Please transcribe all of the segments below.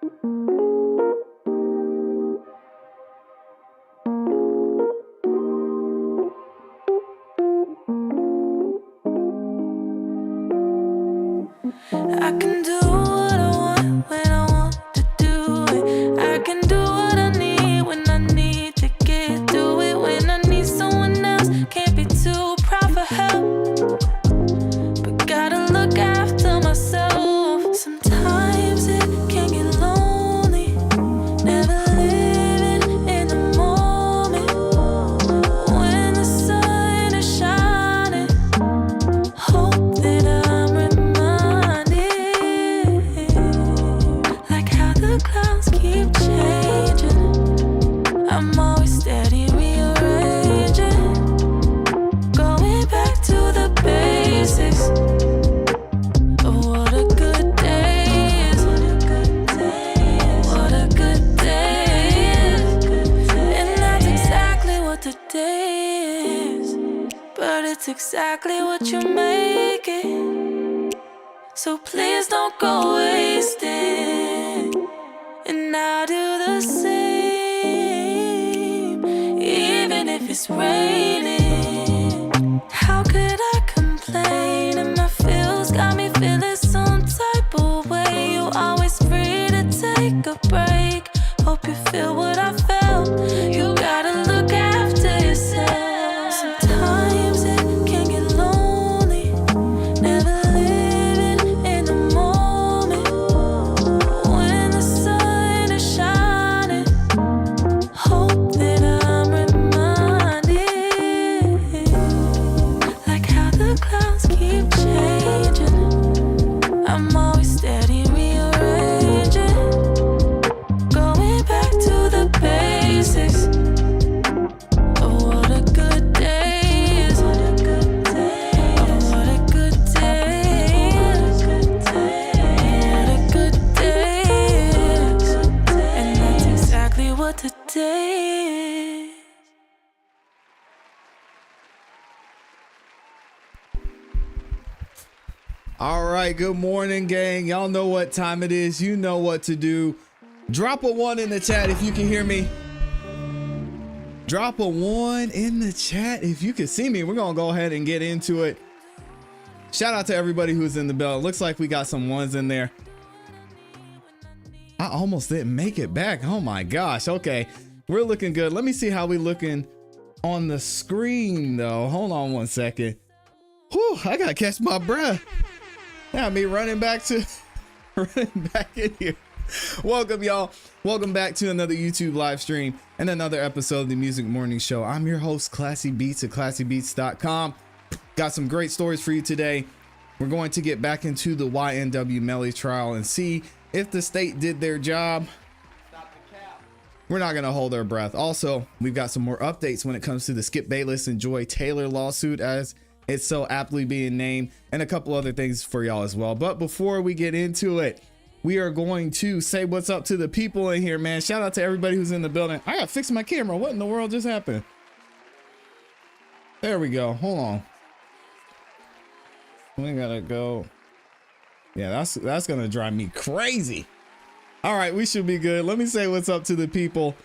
I can do what I want when I want to do it. I can do what I need when I need to get through it. When I need someone else, can't be too proud for help, but gotta look after myself. Sometimes it can get lonely, never living in the moment. When the sun is shining, hope that I'm reminded, like how the clouds keep changing. I'm always steady rearranging, going back to the basics of what a good day is. What a good day is. And that's exactly what the day is. But it's exactly what you make it. So please don't go wasting. And I'll do the same, even if it's raining. How could I complain? And my feels got me feeling some type of way. You always free to take a break. Hope you feel what I felt. You gotta look after yourself. Sometimes it can get lonely, never living in the moment. When the sun is shining, hope that I'm reminded, like how the clouds keep changing. I'm always steady rearranging, going back to the basics of what a good day is. Of what a good day is. What a good day is. And that's exactly what the day is. All right, good morning, gang. Y'all know what time it is. You know what to do. Drop a 1 in the chat if you can hear me. Drop a 1 in the chat if you can see me. We're gonna go ahead and get into it. Shout out to everybody who's in the bell. Looks like we got some ones in there. I almost didn't make it back. Oh my gosh. Okay, we're looking good. Let me see how we looking on the screen though. Hold on one second. Whew, I gotta catch my breath. Yeah, me running back in here. Welcome, y'all. Welcome back to another YouTube live stream and another episode of the Music Morning Show. I'm your host, ClassE Beats at ClassEbeats.com. Got some great stories for you today. We're going to get back into the YNW Melly trial and see if the state did their job. We're not going to hold our breath. Also, we've got some more updates when it comes to the Skip Bayless and Joy Taylor lawsuit, as it's so aptly being named, and a couple other things for y'all as well. But before we get into it, we are going to say what's up to the people in here, man. Shout out to everybody who's in the building. I gotta fix my camera. What in the world just happened? There we go. Hold on. We gotta go. Yeah, that's gonna drive me crazy. All right, we should be good. Let me say what's up to the people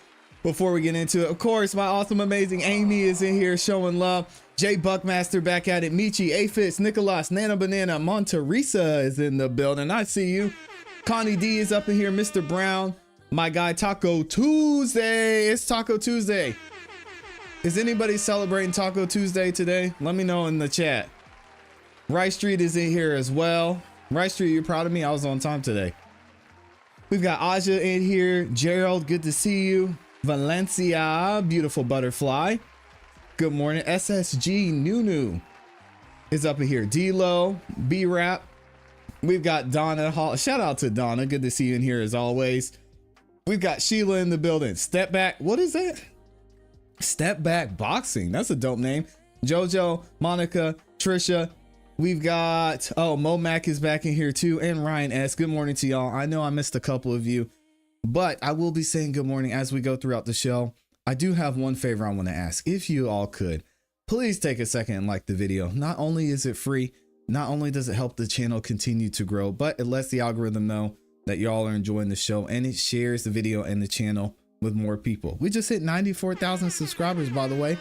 before we get into it. Of course, my awesome, amazing Amy is in here showing love. Jay Buckmaster back at it. Michi, Aphids, Nicholas, Nana Banana, Monteresa is in the building. I see you. Connie D is up in here. Mr. Brown, my guy Taco Tuesday. It's Taco Tuesday. Is anybody celebrating Taco Tuesday today? Let me know in the chat. Rice Street is in here as well. Rice Street, you're proud of me? I was on time today. We've got Aja in here. Gerald, good to see you. Valencia, beautiful butterfly. Good morning. SSG Nunu is up in here. D-Lo, B-Rap. We've got Donna Hall. Shout out to Donna. Good to see you in here as always. We've got Sheila in the building. Step Back. What is that? Step Back Boxing. That's a dope name. Jojo, Monica, Trisha. We've got, oh, Mo Mac is back in here too. And Ryan S. Good morning to y'all. I know I missed a couple of you, but I will be saying good morning as we go throughout the show. I do have one favor I want to ask. If you all could, please take a second and like the video. Not only is it free, not only does it help the channel continue to grow, but it lets the algorithm know that y'all are enjoying the show and it shares the video and the channel with more people. We just hit 94,000 subscribers, by the way.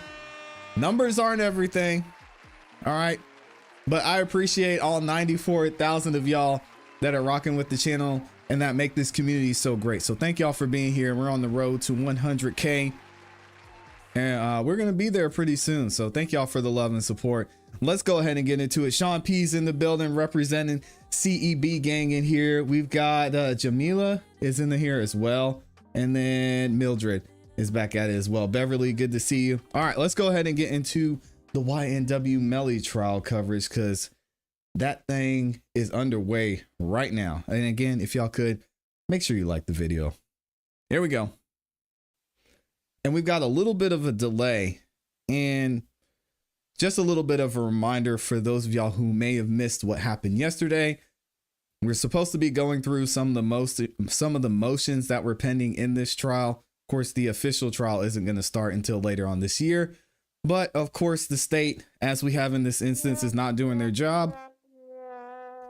Numbers aren't everything. All right. But I appreciate all 94,000 of y'all that are rocking with the channel and that make this community so great. So thank y'all for being here. We're on the road to 100K and we're going to be there pretty soon. So thank y'all for the love and support. Let's go ahead and get into it. Sean P's in the building representing CEB gang in here. We've got Jamila is in here as well. And then Mildred is back at it as well. Beverly, good to see you. All right, let's go ahead and get into the YNW Melly trial coverage because that thing is underway right now. And again, if y'all could make sure you like the video. Here we go. And we've got a little bit of a delay and just a little bit of a reminder for those of y'all who may have missed what happened yesterday. We're supposed to be going through some of the motions that were pending in this trial. Of course, the official trial isn't going to start until later on this year. But of course, the state, as we have in this instance, is not doing their job.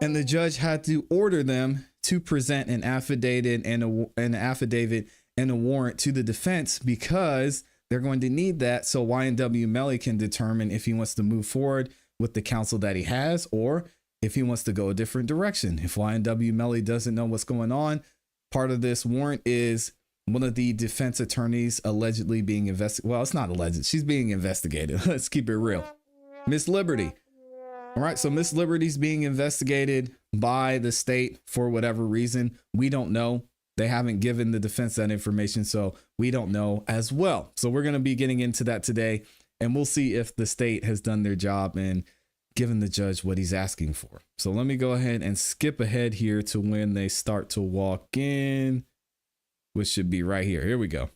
And the judge had to order them to present an affidavit and a warrant to the defense because they're going to need that so YNW Melly can determine if he wants to move forward with the counsel that he has or if he wants to go a different direction. If YNW Melly doesn't know what's going on, part of this warrant is one of the defense attorneys allegedly being investigated. Well, it's not alleged. She's being investigated. Let's keep it real. Miss Liberty. All right. So Miss Liberty's being investigated by the state for whatever reason. We don't know. They haven't given the defense that information, so we don't know as well. So we're going to be getting into that today, and we'll see if the state has done their job and given the judge what he's asking for. So let me go ahead and skip ahead here to when they start to walk in, which should be right here. Here we go.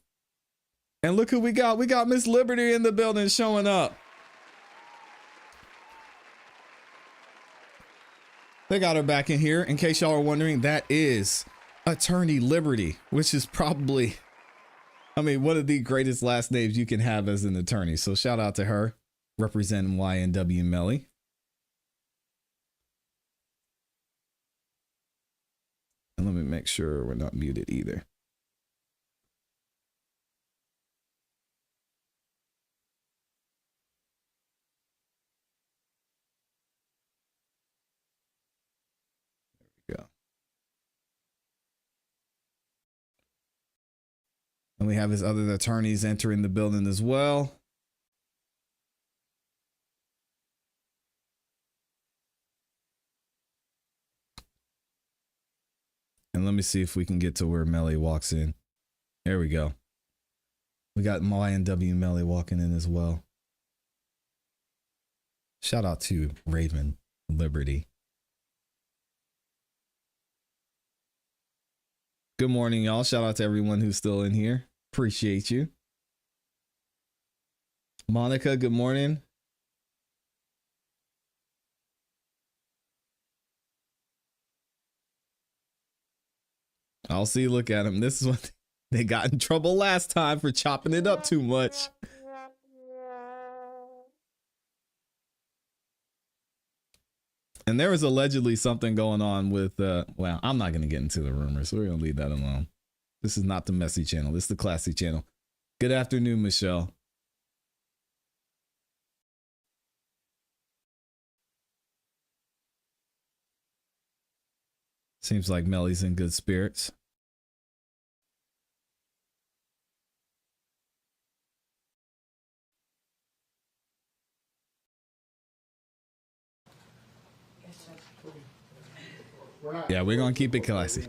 And look who we got. We got Miss Liberty in the building showing up. They got her back in here. In case y'all are wondering, that is Attorney Liberty, which is probably, I mean, one of the greatest last names you can have as an attorney. So shout out to her representing YNW Melly. And let me make sure we're not muted either. There we go. And we have his other attorneys entering the building as well. And let me see if we can get to where Melly walks in. There we go. We got YNW Melly walking in as well. Shout out to Raven Liberty. Good morning, y'all. Shout out to everyone who's still in here. Appreciate you. Monica, good morning. I'll see. Look at him. This is what they got in trouble last time for chopping it up too much. And there was allegedly something going on with, well, I'm not going to get into the rumors. So we're going to leave that alone. This is not the messy channel. This is the classy channel. Good afternoon, Michelle. Seems like Melly's in good spirits. Yeah, we're going to keep it classy.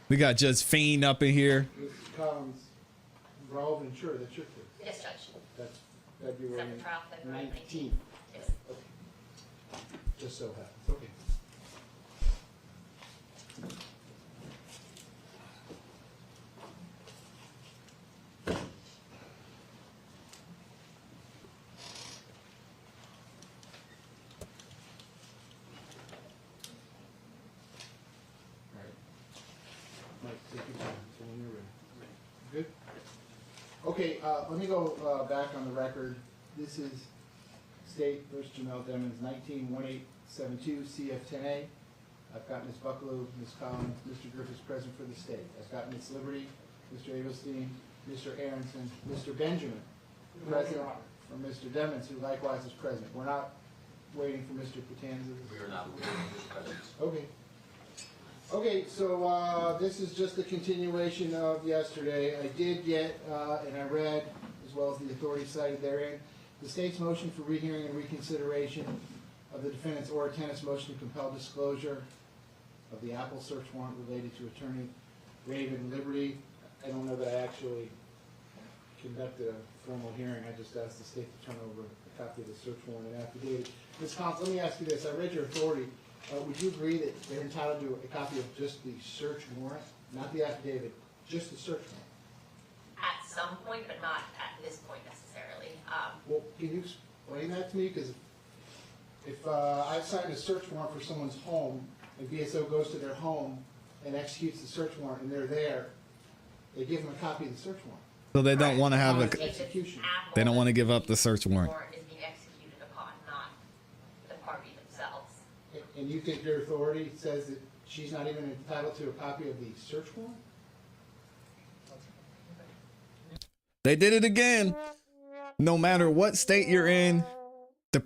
We got Judge Fiend up in here. Involved and sure, that's your case. Yes, Judge. That's February Second trial, February 19th. Yes. Okay. Just so happens. Okay. Good. Okay, let me go back on the record. This is State versus Jamel Demons, 19-1872 CF10A. I've got Ms. Bucklew, Ms. Collins, Mr. Griffiths present for the state. I've got Ms. Liberty, Mr. Abelstein, Mr. Aronson, Mr. Benjamin, present from Mr. Demons, who likewise is present. We're not waiting for Mr. Patanza. We are not waiting for his presence. Okay. Okay, so this is just a continuation of yesterday. I did get, and I read, as well as the authority cited therein, the state's motion for rehearing and reconsideration of the defendant's or tenant's motion to compel disclosure of the Apple search warrant related to Attorney Raven Liberty. I don't know that I actually conducted a formal hearing. I just asked the state to turn over a copy of the search warrant and affidavit. Ms. Collins, let me ask you this. I read your authority. Would you agree that they're entitled to a copy of just the search warrant, not the affidavit, just the search warrant? At some point, but not at this point necessarily. Well, can you explain that to me? Because if I signed a search warrant for someone's home, and BSO goes to their home and executes the search warrant, and they're there, they give them a copy of the search warrant. So they don't want to have Not a. execution. They don't want to give up the search warrant. Is being executed upon, not the party themselves. And you think your authority says that she's not even entitled to a copy of the search warrant? They did it again. No matter what state you're in, the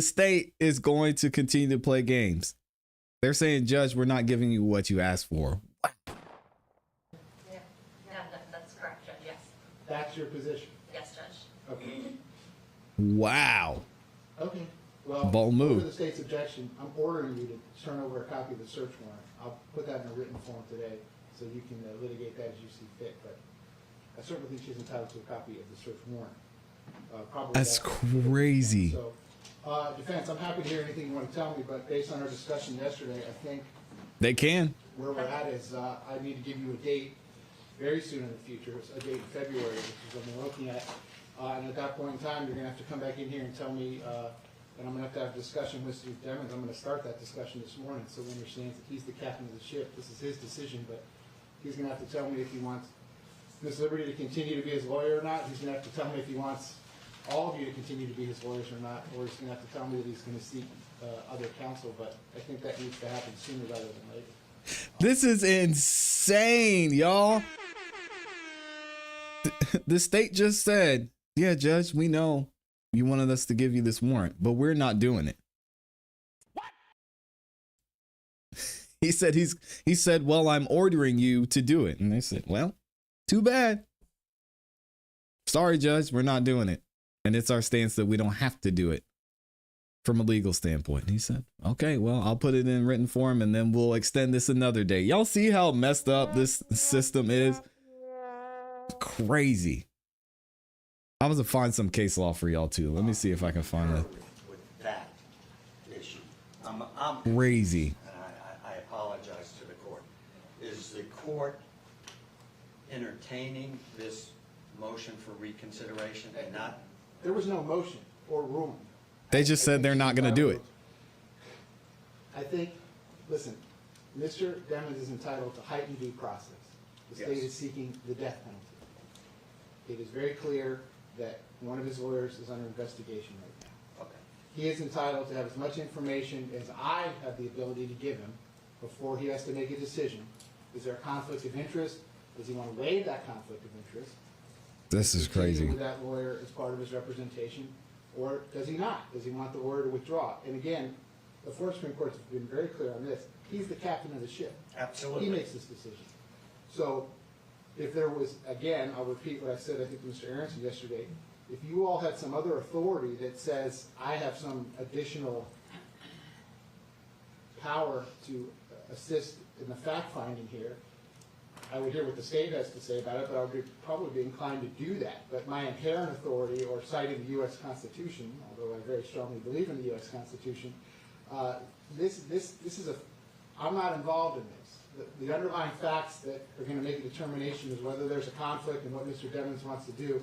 state is going to continue to play games. They're saying, Judge, we're not giving you what you asked for. Yeah, that's correct, Judge, yes. That's your position? Yes, Judge. Okay. Wow. Okay. Well, Bold move. over the state's objection, I'm ordering you to turn over a copy of the search warrant. I'll put that in a written form today, so you can litigate that as you see fit. But I certainly think she's entitled to a copy of the search warrant. Probably That's crazy. So, defense, I'm happy to hear anything you want to tell me, but based on our discussion yesterday, I think They can. where we're at is I need to give you a date very soon in the future, a date in February, which is what we're looking at. And at that point in time, you're going to have to come back in here and tell me, and I'm going to have a discussion with Mr. Demons. I'm going to start that discussion this morning so he understands that he's the captain of the ship. This is his decision, but he's going to have to tell me if he wants Ms. Liberty to continue to be his lawyer or not. He's going to have to tell me if he wants all of you to continue to be his lawyers or not, or he's going to have to tell me that he's going to seek other counsel. But I think that needs to happen sooner rather than later. This is insane, y'all. The state just said, yeah, Judge, we know you wanted us to give you this warrant, but we're not doing it. What? He said, well, I'm ordering you to do it. And they said, well, too bad. Sorry, Judge, we're not doing it. And it's our stance that we don't have to do it from a legal standpoint. And he said, okay, well, I'll put it in written form and then we'll extend this another day. Y'all see how messed up this system is? Crazy. I was to find some case law for y'all too. Let me see if I can find it. With that issue, I'm Crazy. and I apologize to the court. Is the court entertaining this motion for reconsideration and not? There was no motion or ruling. They just said they're not going to do it. I think, listen, Mr. Demons is entitled to heightened due process. The state Yes. is seeking the death penalty. It is very clear that one of his lawyers is under investigation right now. Okay. He is entitled to have as much information as I have the ability to give him before he has to make a decision. Is there a conflict of interest? Does he want to waive that conflict of interest? This is crazy. With that lawyer as part of his representation, or does he not? Does he want the lawyer to withdraw? And again, the Florida Supreme Court has been very clear on this. He's the captain of the ship. Absolutely. He makes this decision. So if there was, again, I'll repeat what I said, I think to Mr. Aronson yesterday, if you all had some other authority that says I have some additional power to assist in the fact-finding here, I would hear what the state has to say about it, but I would probably be inclined to do that. But my inherent authority, or citing the U.S. Constitution, although I very strongly believe in the U.S. Constitution, this is I'm not involved in this. The underlying facts that are going to make a determination is whether there's a conflict and what Mr. Demons wants to do.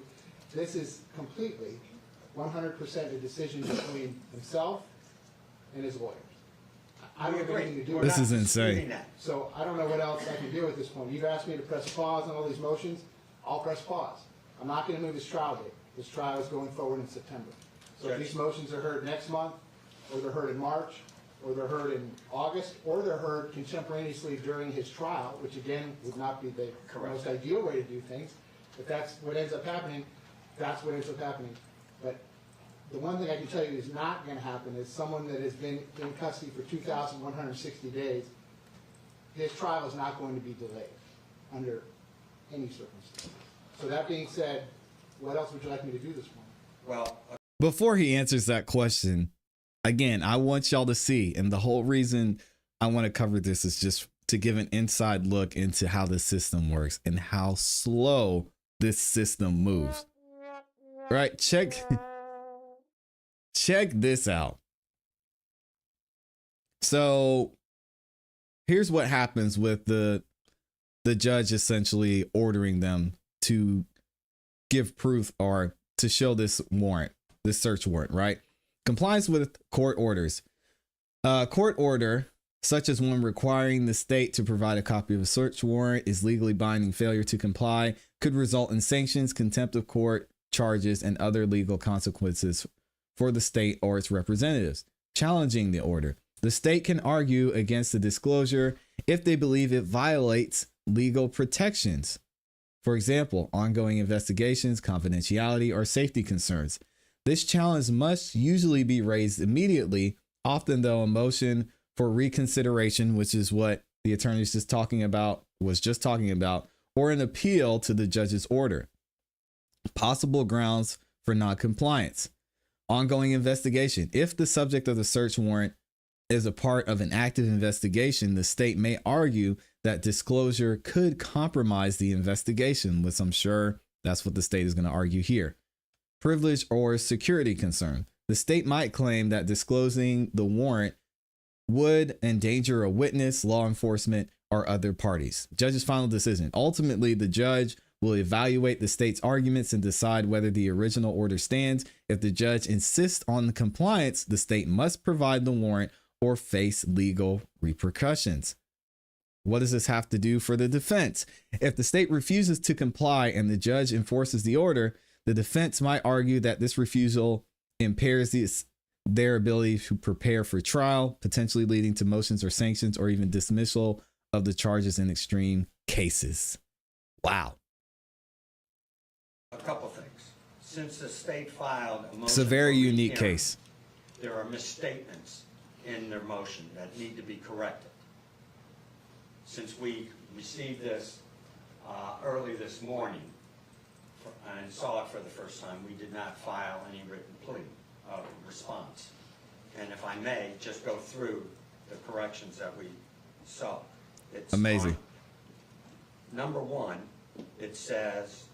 This is completely 100% a decision between himself and his lawyers. I don't have anything to do with This that. is insane. So I don't know what else I can do at this point. You've asked me to press pause on all these motions. I'll press pause. I'm not going to move this trial date. This trial is going forward in September. So if these motions are heard next month, or they're heard in March, or they're heard in August, or they're heard contemporaneously during his trial, which again would not be the most ideal way to do things, if that's what ends up happening, that's what ends up happening. But the one thing I can tell you is not going to happen is someone that has been in custody for 2,160 days, his trial is not going to be delayed under any circumstances. So that being said, what else would you like me to do this morning? Well, Before he answers that question, again, I want y'all to see, and the whole reason I want to cover this is just to give an inside look into how the system works and how slow this system moves. Right? Check this out. So here's what happens with the judge essentially ordering them to give proof or to show this warrant, this search warrant, right? Compliance with court orders. Court order, such as one requiring the state to provide a copy of a search warrant, is legally binding. Failure to comply could result in sanctions, contempt of court charges, and other legal consequences for the state or its representatives. Challenging the order. The state can argue against the disclosure if they believe it violates legal protections. For example, ongoing investigations, confidentiality, or safety concerns. This challenge must usually be raised immediately, often though a motion for reconsideration, which is what the attorney was just talking about, or an appeal to the judge's order. Possible grounds for noncompliance. Ongoing investigation. If the subject of the search warrant is a part of an active investigation, the state may argue that disclosure could compromise the investigation, which I'm sure that's what the state is going to argue here. Privilege or security concern. The state might claim that disclosing the warrant would endanger a witness, law enforcement, or other parties. Judge's final decision. Ultimately, the judge will evaluate the state's arguments and decide whether the original order stands. If the judge insists on the compliance, the state must provide the warrant or face legal repercussions. What does this have to do for the defense? If the state refuses to comply and the judge enforces the order, the defense might argue that this refusal impairs their ability to prepare for trial, potentially leading to motions or sanctions or even dismissal of the charges in extreme cases. Wow. a couple things. Since the state filed a motion. It's a very for unique rehearing, case. There are misstatements in their motion that need to be corrected. Since we received this early this morning and saw it for the first time, we did not file any written plea of response. And if I may, just go through the corrections that we saw. It's Amazing. on number one, it says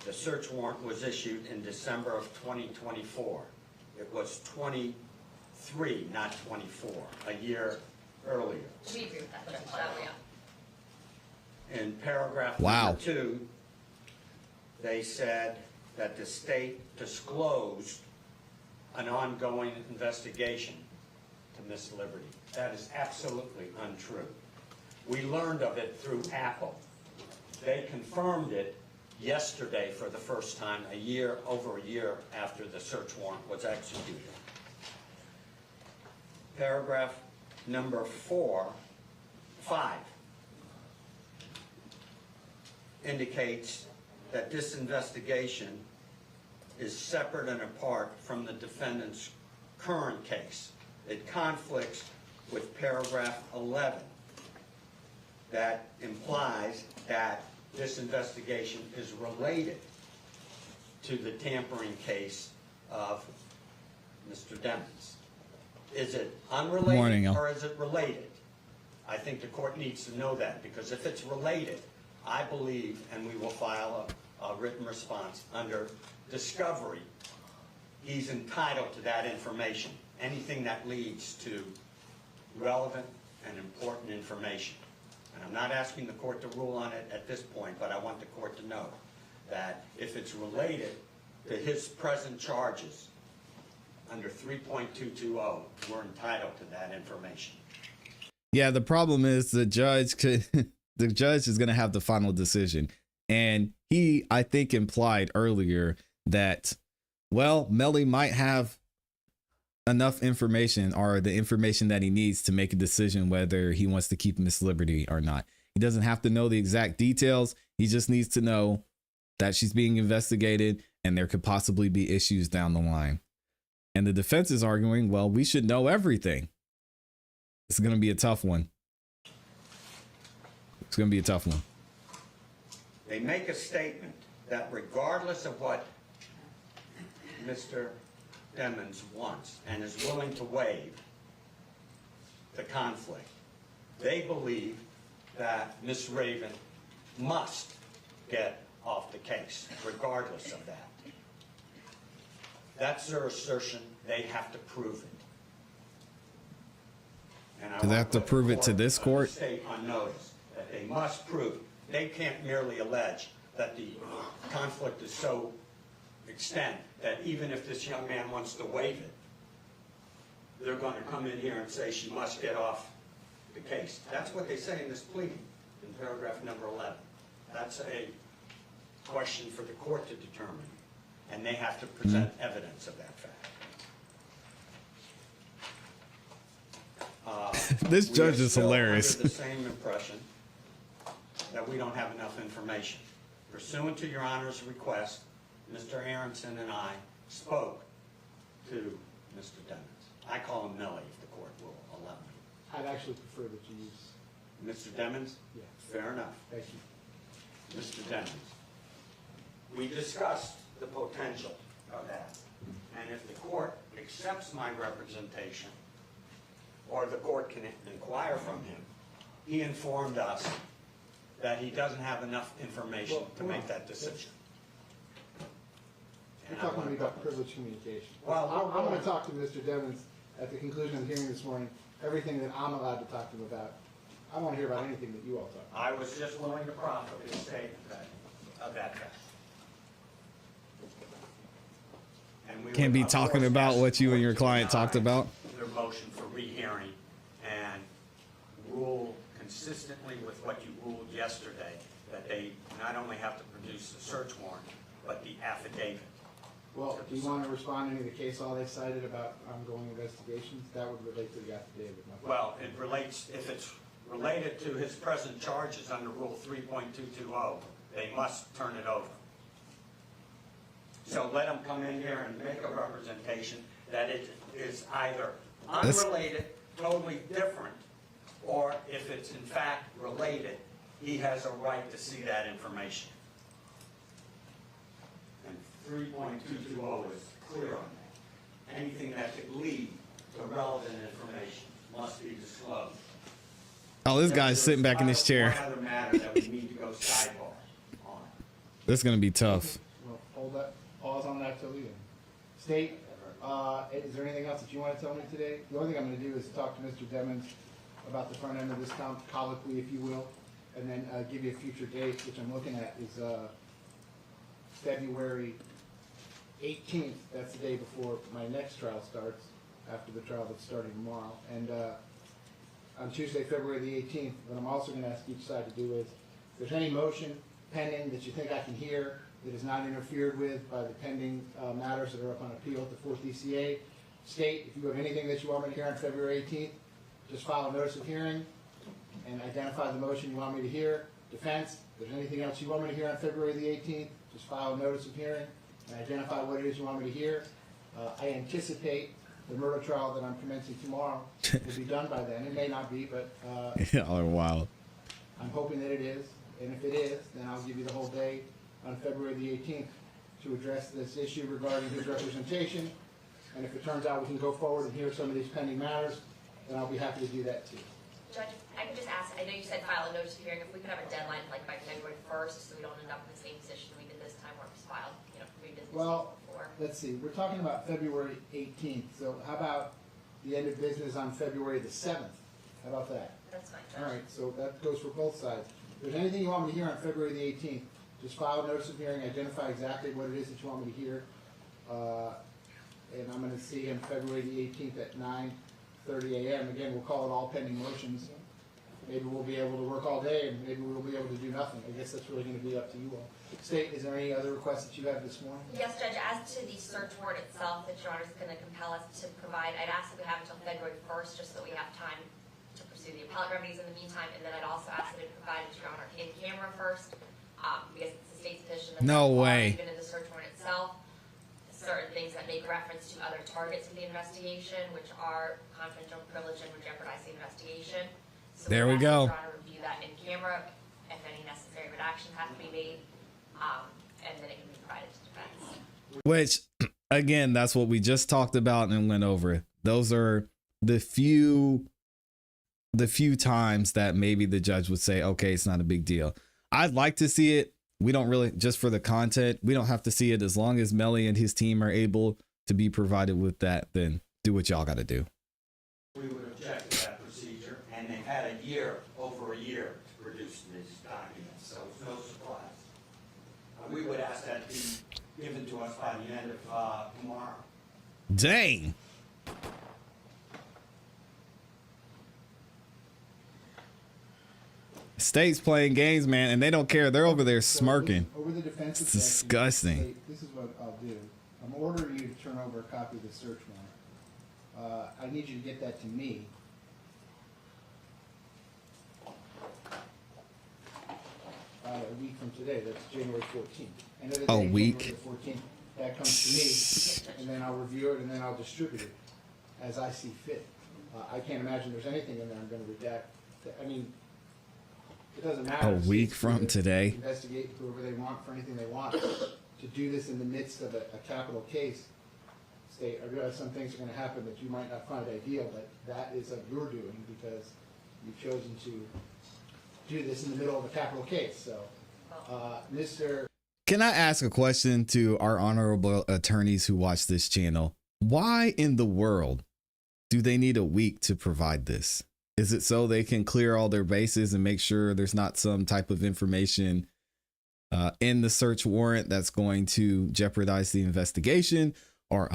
the search warrant was issued in December of 2024. It was 23, not 24, a year earlier. We agree with that, but yeah. In paragraph Wow. number 2, they said that the state disclosed an ongoing investigation to Miss Liberty. That is absolutely untrue. We learned of it through Apple. They confirmed it yesterday for the first time, over a year after the search warrant was executed. Paragraph number 5 indicates that this investigation is separate and apart from the defendant's current case. It conflicts with paragraph 11 that implies that this investigation is related to the tampering case of Mr. Demons. Is it unrelated Morning, Al. or is it related? I think the court needs to know that, because if it's related, I believe, and we will file a written response under discovery, he's entitled to that information, anything that leads to relevant and important information. And I'm not asking the court to rule on it at this point, but I want the court to know that if it's related to his present charges under 3.220, we're entitled to that information. Yeah, the problem is the judge is going to have the final decision. And he, I think, implied earlier that well, Melly might have enough information, or the information that he needs to make a decision whether he wants to keep Miss Liberty or not. He doesn't have to know the exact details. He just needs to know that she's being investigated and there could possibly be issues down the line. And the defense is arguing, well, we should know everything. It's going to be a tough one. It's going to be a tough one. They make a statement that regardless of what Mr. Demons wants and is willing to waive the conflict, they believe that Ms. Raven must get off the case, regardless of that. That's their assertion. They have to prove it. And Do they have to prove it to this court? State on notice that they must prove. They can't merely allege that the conflict is so extent that even if this young man wants to waive it, they're going to come in here and say she must get off the case. That's what they say in this plea, in paragraph number 11. That's a question for the court to determine, and they have to present evidence of that fact. This judge We are is still hilarious. under the same impression that we don't have enough information. Pursuant to Your Honor's request, Mr. Aronson and I spoke to Mr. Demons. I call him Melly if the court will allow me. I'd actually prefer that you use. Mr. Demons? Yeah. Fair enough. Thank you. Mr. Demons, we discussed the potential of that. And if the court accepts my representation, or the court can inquire from him, he informed us that he doesn't have enough information to make that decision. You're talking to me about privileged communication. Well, I'm going to talk to Mr. Devens at the conclusion of the hearing this morning, everything that I'm allowed to talk to him about. I want to hear about anything that you all talk about. I was just willing to profit his statement of that fact. And we Can't would, be of talking course, about ask what you the and your court to client talked deny about. Their motion for rehearing and rule consistently with what you ruled yesterday, that they not only have to produce the search warrant, but the affidavit. Well, do you want to respond to any of the case law they cited about ongoing investigations? That would relate to the affidavit. Well, it relates, if it's related to his present charges under Rule 3.220, they must turn it over. So let them come in here and make a representation that it is either unrelated, totally different, or if it's in fact related, he has a right to see that information. And 3.220 is clear on that. Anything that could lead to relevant information must be disclosed. Oh, this guy's sitting back in his chair. One other matter that we need to go sidebar on. This is going to be tough. Well, hold that, pause on that till the end. State, is there anything else that you want to tell me today? The only thing I'm going to do is talk to Mr. Demons about the front end of this colloquy, if you will, and then give you a future date, which I'm looking at is February 18th. That's the day before my next trial starts, after the trial that's starting tomorrow. And on Tuesday, February the 18th, what I'm also going to ask each side to do is, if there's any motion pending that you think I can hear that is not interfered with by the pending matters that are up on appeal at the 4th ECA, state if you have anything that you want me to hear on February 18th, just file a notice of hearing and identify the motion you want me to hear. Defense, if there's anything else you want me to hear on February the 18th, just file a notice of hearing and identify what it is you want me to hear. I anticipate the murder trial that I'm commencing tomorrow will be done by then. It may not be, but Y'all are wild. I'm hoping that it is. And if it is, then I'll give you the whole day on February the 18th to address this issue regarding his representation. And if it turns out we can go forward and hear some of these pending matters, then I'll be happy to do that too. Judge, I could just ask, I know you said file a notice of hearing, if we could have a deadline like by February 1st, so we don't end up in the same position we did this time where it was filed, three business days Well, before. let's see, we're talking about February 18th, so how about the end of business on February the 7th? How about that? That's fine, Judge. All right, so that goes for both sides. If there's anything you want me to hear on February the 18th, just file a notice of hearing, identify exactly what it is that you want me to hear. And I'm gonna see him February the 18th at 9:30 a.m. Again, we'll call it all pending motions. maybe we'll be able to work all day, and maybe we'll be able to do nothing. I guess that's really gonna be up to you all. State, is there any other requests that you have this morning? Yes, Judge, as to the search warrant itself that Your Honor is going to compel us to provide, I'd ask that we have until February 1st, just so that we have time to pursue the appellate remedies in the meantime, and then I'd also ask that it provide it to Your Honor in camera first, because it's the state's position that No there are, way. even in the search warrant itself, certain things that make reference to other targets of the investigation, which are confidential, privilege, and would jeopardize the investigation. So There we we'd go. ask that Your Honor review that in camera, if any necessary redactions have to be made, and then it can be provided to defense. Which, again, that's what we just talked about and went over. Those are the few times that maybe the judge would say, okay, it's not a big deal. I'd like to see it. We don't really, just for the content, we don't have to see it. As long as Melly and his team are able to be provided with that, then do what y'all got to do. We would object to that procedure, and they've had over a year to produce these documents, so it's no surprise. We would ask that be given to us by the end of tomorrow. Dang. State's playing games, man, and they don't care. They're over there smirking. Over the defense It's objection, disgusting. State, this is what I'll do. I'm ordering you to turn over a copy of the search warrant. I need you to get that to me. A week from today, that's January 14th. End of the A day, week? January 14th, that comes to me, and then I'll review it, and then I'll distribute it as I see fit. I can't imagine there's anything in there I'm gonna redact. I mean, it doesn't matter. A week States from can today? Investigate whoever they want for anything they want. To do this in the midst of a capital case, State, I realize some things are gonna happen that you might not find ideal, but that is of your doing because you've chosen to do this in the middle of a capital case, so, Mr. Can I ask a question to our honorable attorneys who watch this channel? Why in the world do they need a week to provide this? Is it so they can clear all their bases and make sure there's not some type of information in the search warrant that's going to jeopardize the investigation? Or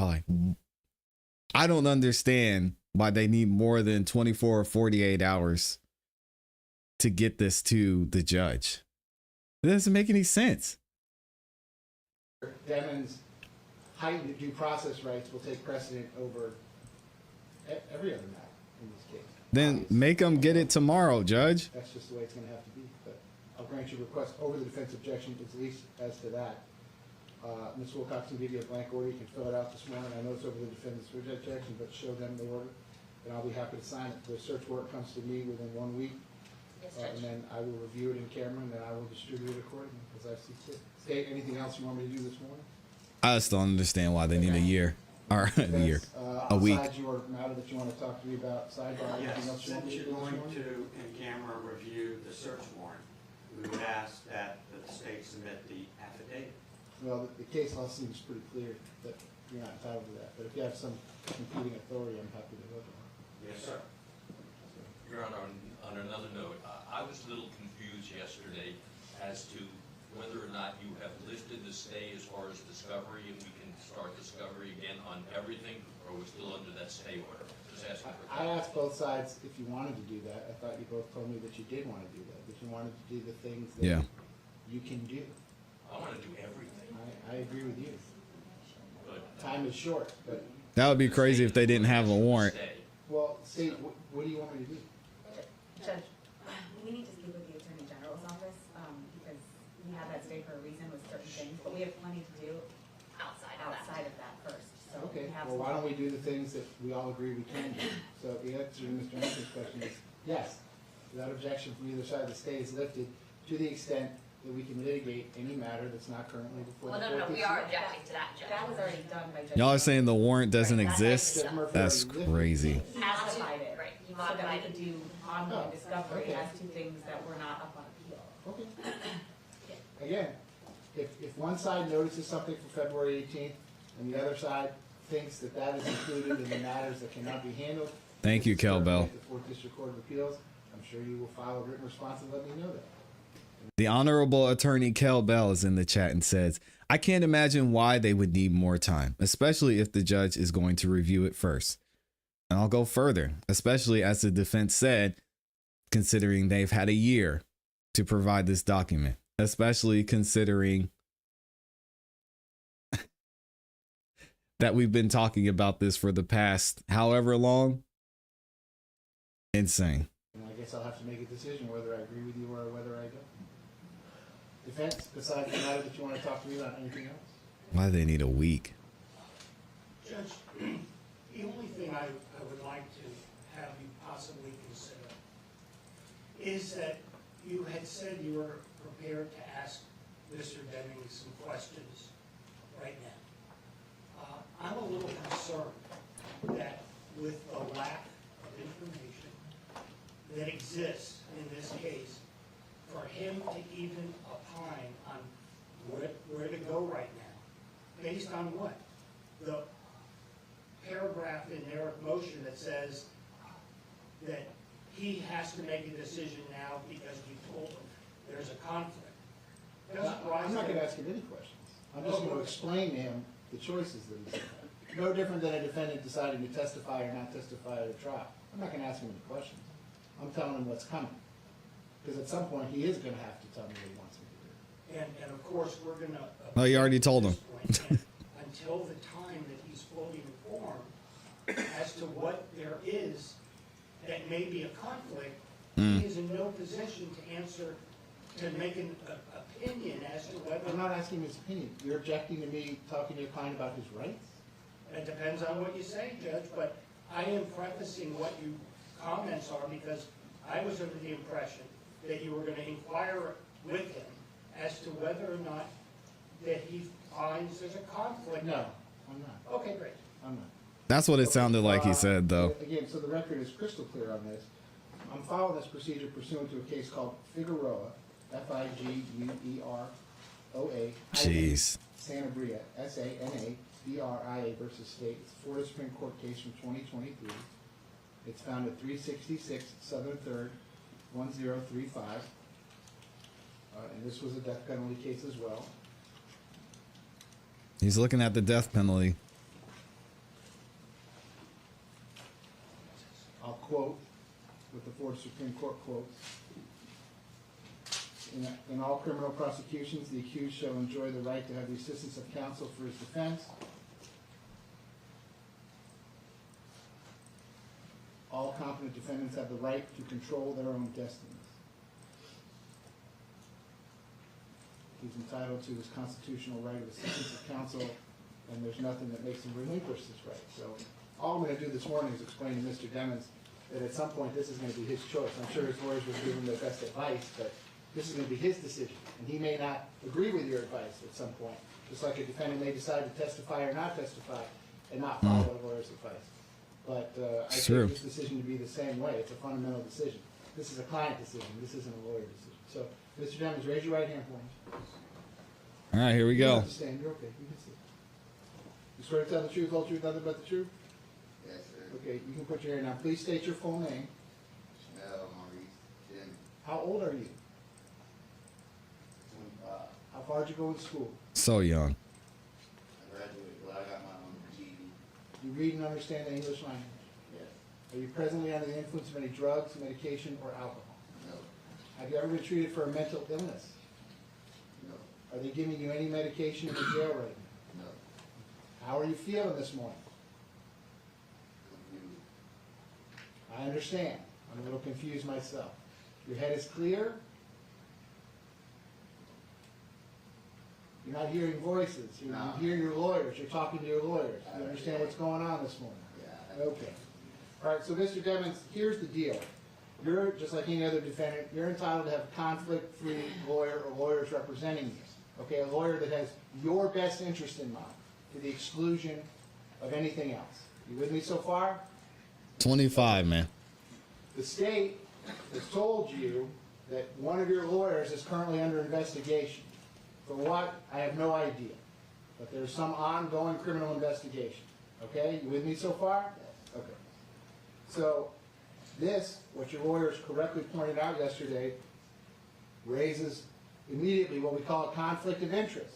I don't understand why they need more than 24 or 48 hours to get this to the judge. It doesn't make any sense. Demon's heightened due process rights will take precedent over every other matter in this case. Then make them get it tomorrow, Judge. That's just the way it's gonna have to be, but I'll grant your request over the defense objection, at least as to that. Ms. Wilcox can give you a blank order, you can fill it out this morning, I know it's over the defendant's objection, but show them the order, and I'll be happy to sign it. The search warrant comes to me within 1 week, Yes, and Judge. then I will review it in camera, and then I will distribute it accordingly, as I see fit. State, anything else you want me to do this morning? I just don't understand why they need a year or a year, a week. Outside your matter that you want to talk to me about, sidebar, anything else Yes, you want since me to you're do this going morning? to, in camera, review the search warrant, we would ask that the state submit the affidavit. Well, the case law seems pretty clear that you're not entitled to that, but if you have some competing authority, I'm happy to look at it. Yes, sir. Your Honor, on another note, I was a little confused yesterday as to whether or not you have lifted the stay as far as discovery, and we can start discovery again on everything, or we're still under that stay order? Just asking for I asked both sides if you wanted to do that. I thought you both told me that you did want to do that, that you wanted to do the things that Yeah. you can do. I want to do everything, I agree with you. but Time is short, but, That would be crazy if they didn't have a warrant. stay. well, State, what do you want me to do? Judge, we need to speak with the Attorney General's office, because we have that stay for a reason with certain things, but we have plenty to do Outside of that. first, so Okay, we have. well, why don't we do the things that we all agree we can do? So the answer to Mr. Hampton's question is yes. Without objection from either side, the stay is lifted to the extent that we can litigate any matter that's not currently before Well, the no, court. we are objecting to that, Judge. That was already done by Judge. Y'all are saying the warrant doesn't Right, exist? Judge Murphy That's already lifted. crazy. As to, Modified it, right, he so that we modified could it. do ongoing Oh, discovery okay. as to things that were not up on appeal. Okay. Again, if one side notices something for February 18th and the other side thinks that that is included in the matters that cannot be handled. Thank you, this is Kel Bell. at The 4th District Court of Appeals, I'm sure you will file a written response and let me know that. The Honorable Attorney Kel Bell is in the chat and says, I can't imagine why they would need more time, especially if the judge is going to review it first. And I'll go further, especially as the defense said, considering they've had a year to provide this document, especially considering that we've been talking about this for the past however long. Insane. And I guess I'll have to make a decision whether I agree with you or whether I don't. Defense, besides the matter that you want to talk to me about, anything else? Why do they need a week? Judge, the only thing I would like to have you possibly consider is that you had said you were prepared to ask Mr. Deming some questions right now. I'm a little concerned that with the lack of information that exists in this case, for him to even opine on where to go right now, based on what? The paragraph in their motion that says that he has to make a decision now because we told him there's a conflict. I'm not going to ask him any questions. I'm just going to explain to him the choices that he's made. No different than a defendant deciding to testify or not testify at a trial. I'm not going to ask him any questions. I'm telling him what's coming. Because at some point, he is going to have to tell me what he wants me to do. And of course, we're going to... Oh, you already told him. Until the time that he's fully informed as to what there is that may be a conflict, he is in no position to answer, to make an opinion as to whether... I'm not asking his opinion. You're objecting to me talking to your client about his rights? It depends on what you say, Judge, but I am prefacing what your comments are because I was under the impression that you were going to inquire with him as to whether or not that he finds there's a conflict. No, I'm not. Okay, great. I'm not. That's what it sounded like he said, though. Again, so the record is crystal clear on this. I'm following this procedure pursuant to a case called Figueroa, Figueroa, Jeez. Santa Bria, SANABRIA versus State. It's a Florida Supreme Court case from 2023. It's found at 366 Southern 3rd, 1035. And this was a death penalty case as well. He's looking at the death penalty. I'll quote what the Florida Supreme Court quotes. In all criminal prosecutions, the accused shall enjoy the right to have the assistance of counsel for his defense. All competent defendants have the right to control their own destinies. He's entitled to his constitutional right of assistance of counsel, and there's nothing that makes him relinquish this right. So all I'm going to do this morning is explain to Mr. Demons that at some point this is going to be his choice. I'm sure his lawyers will give him their best advice, but this is going to be his decision. And he may not agree with your advice at some point, just like a defendant may decide to testify or not testify and not follow a lawyer's advice. But I take this decision to be the same way. It's a fundamental decision. This is a client decision. This isn't a lawyer decision. So, Mr. Demons, raise your right hand for me. All right, here we You don't go. have to stand. You're okay. You can sit. You swear to tell the truth, whole truth, nothing but the truth? Yes, sir. Okay, you can put your hand down. Please state your full name. Chanel Maurice Jim, How old are you? 25. How far did you go in school? So young. I graduated, well, I got my own GED. You read and understand the English language. Yes. Are you presently under the influence of any drugs, medication, or alcohol? No. Have you ever been treated for a mental illness? No. Are they giving you any medication in the jail right now? No. How are you feeling this morning? Confused. I understand. I'm a little confused myself. Your head is clear? You're not hearing voices. You No. hear your lawyers. You're talking to your lawyers. You understand what's going on this morning? Yeah. Okay. All right, so Mr. Demons, here's the deal. You're, just like any other defendant, you're entitled to have a conflict-free lawyer or lawyers representing you. Okay, a lawyer that has your best interest in mind to the exclusion of anything else. You with me so far? 25, man. The state has told you that one of your lawyers is currently under investigation. For what? I have no idea. But there's some ongoing criminal investigation. Okay? You with me so far? Okay. So, this, what your lawyers correctly pointed out yesterday, raises immediately what we call a conflict of interest.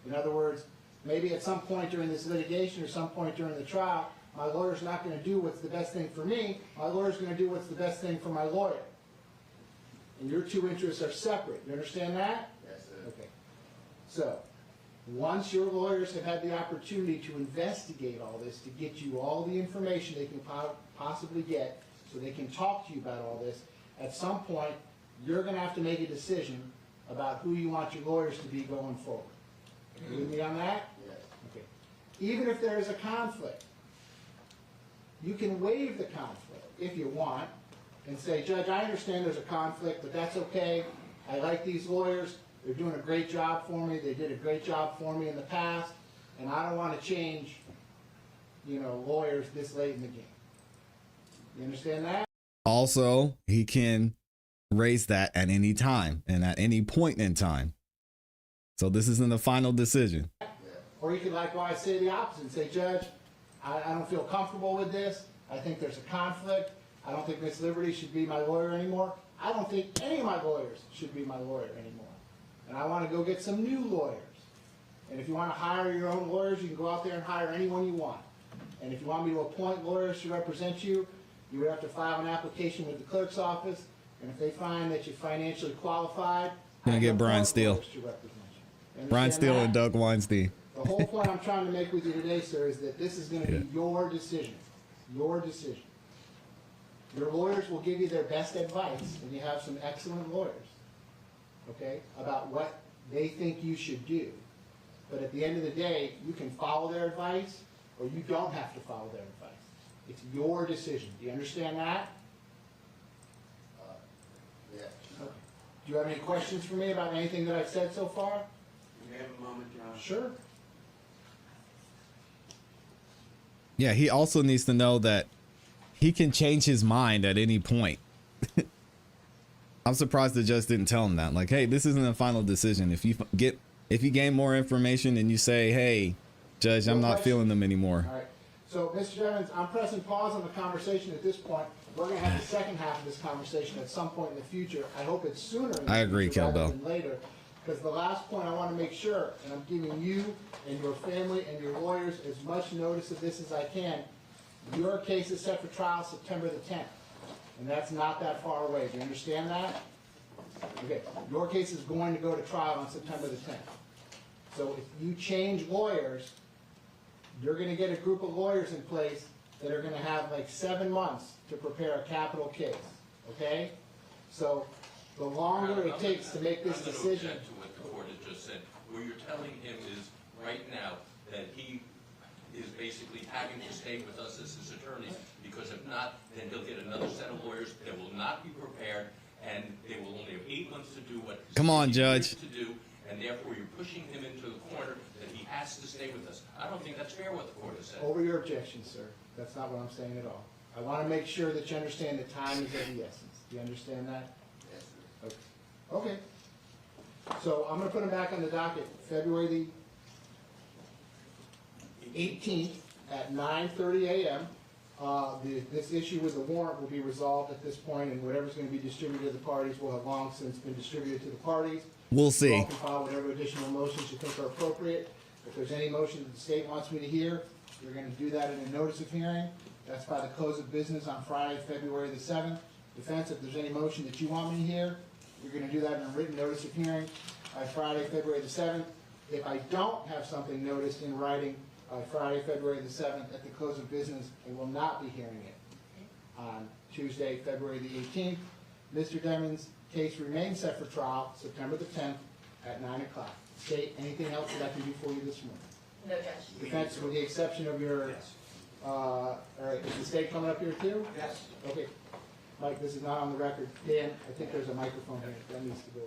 In other words, maybe at some point during this litigation or some point during the trial, my lawyer's not going to do what's the best thing for me. My lawyer's going to do what's the best thing for my lawyer. and your two interests are separate. You understand that? Yes, sir. Okay. So, once your lawyers have had the opportunity to investigate all this, to get you all the information they can possibly get, so they can talk to you about all this, at some point, you're gonna have to make a decision about who you want your lawyers to be going forward. You with me on that? Yes. Okay. Even if there is a conflict, you can waive the conflict if you want and say, Judge, I understand there's a conflict, but that's okay. I like these lawyers. They're doing a great job for me. They did a great job for me in the past, and I don't want to change, lawyers this late in the game. You understand that? Also, he can raise that at any time and at any point in time. So this isn't the final decision. Or you could likewise say the opposite and say, Judge, I don't feel comfortable with this. I think there's a conflict. I don't think Miss Liberty should be my lawyer anymore. I don't think any of my lawyers should be my lawyer anymore. And I want to go get some new lawyers. And if you want to hire your own lawyers, you can go out there and hire anyone you want. And if you want me to appoint lawyers to represent you, you would have to file an application with the clerk's office. And if they find that you're financially qualified, Gonna get Brian appoint Steele. lawyers to represent you. Brian Understand Steele that? and Doug Weinstein. The whole point I'm trying to make with you today, sir, is that this is going to be your decision. Your decision. Your lawyers will give you their best advice, and you have some excellent lawyers, okay, about what they think you should do. But at the end of the day, you can follow their advice, or you don't have to follow their advice. It's your decision. Do you understand that? Yes. Okay. Do you have any questions for me about anything that I've said so far? We have a moment, Your Honor. Sure. Yeah, he also needs to know that he can change his mind at any point. I'm surprised the judge didn't tell him that. Like, hey, this isn't a final decision. If you gain more information and you say, hey, Judge, I'm not feeling them anymore. All right. So, Mr. Jennings, I'm pressing pause on the conversation at this point. We're going to have the second half of this conversation at some point in the future. I hope it's sooner in the I agree, future rather Kel than later. Because the last point I want to make sure, and I'm giving you and your family and your lawyers as much notice of this as I can, your case is set for trial September the 10th. And that's not that far away. Do you understand that? Okay. Your case is going to go to trial on September the 10th. So if you change lawyers, you're going to get a group of lawyers in place that are going to have like 7 months to prepare a capital case. Okay? So the longer it takes to make this decision. I'm going to object to what the court has just said. What you're telling him is right now that he is basically having to stay with us as his attorney, because if not, then he'll get another set of lawyers that will not be prepared, and they will only have 8 months to do what he's Come on, here Judge. to do, and therefore you're pushing him into the corner that he has to stay with us. I don't think that's fair what the court has said. Over your objection, sir. That's not what I'm saying at all. I want to make sure that you understand that time is of the essence. Do you understand that? Yes, sir. Okay. Okay. So I'm going to put them back on the docket February the 18th at 9:30 a.m. This issue with the warrant will be resolved at this point, and whatever's going to be distributed to the parties will have long since been distributed to the parties. We'll You see. all can file whatever additional motions you think are appropriate. If there's any motion that the state wants me to hear, you're going to do that in a notice of hearing. That's by the close of business on Friday, February the 7th. Defense, if there's any motion that you want me to hear, you're going to do that in a written notice of hearing by Friday, February the 7th. If I don't have something noticed in writing by Friday, February the 7th at the close of business, I will not be hearing it on Tuesday, February the 18th. Mr. Demon's case remains set for trial September the 10th at 9 o'clock. State, anything else that I can do for you this morning? No, Judge. Defense, with the exception of your, Yes. all right, is the state coming up here too? Yes. Okay. Mike, this is not on the record. Dan, I think there's a microphone here. That needs to go.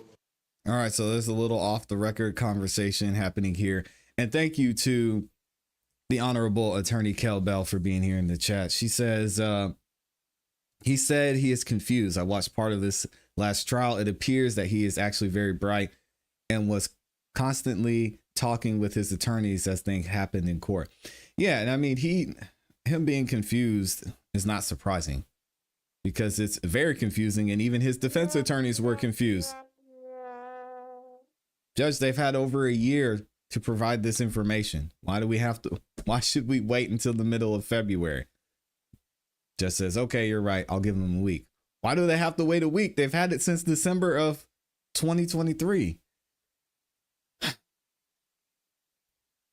All right, so there's a little off the record conversation happening here. And thank you to the Honorable Attorney Kel Bell for being here in the chat. She says, he said he is confused. I watched part of this last trial. It appears that he is actually very bright and was constantly talking with his attorneys as things happened in court. Yeah, and I mean, him being confused is not surprising because it's very confusing, and even his defense attorneys were confused. Judge, they've had over a year to provide this information. Why should we wait until the middle of February? Just says, okay, you're right, I'll give them a week. Why do they have to wait a week? They've had it since December of 2023.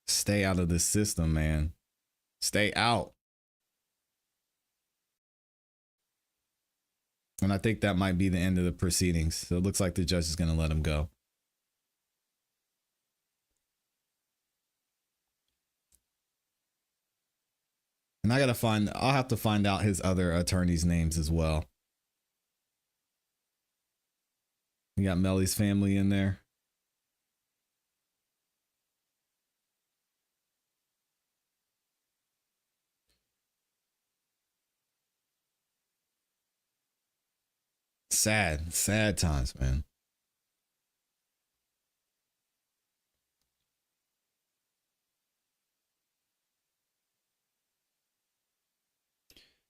Stay out of the system, man. Stay out. And I think that might be the end of the proceedings. So it looks like the judge is going to let him go. And I'll have to find out his other attorneys' names as well. You got Melly's family in there. Sad times, man.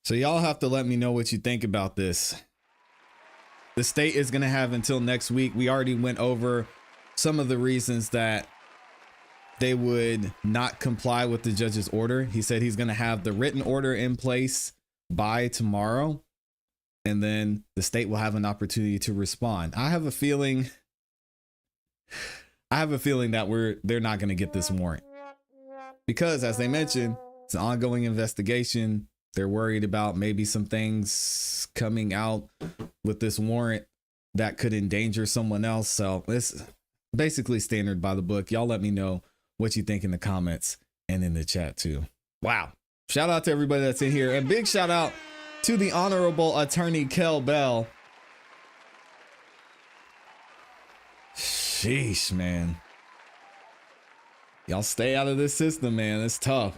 So y'all have to let me know what you think about this. The state is going to have until next week. We already went over some of the reasons that they would not comply with the judge's order. He said he's going to have the written order in place by tomorrow, and then the state will have an opportunity to respond. I have a feeling that they're not going to get this warrant because, as they mentioned, it's an ongoing investigation. They're worried about maybe some things coming out with this warrant that could endanger someone else. So it's basically standard by the book. Y'all let me know what you think in the comments and in the chat too. Wow. Shout out to everybody that's in here, and big shout out to the Honorable Attorney Kel Bell. Sheesh, man. Y'all stay out of this system, man. It's tough.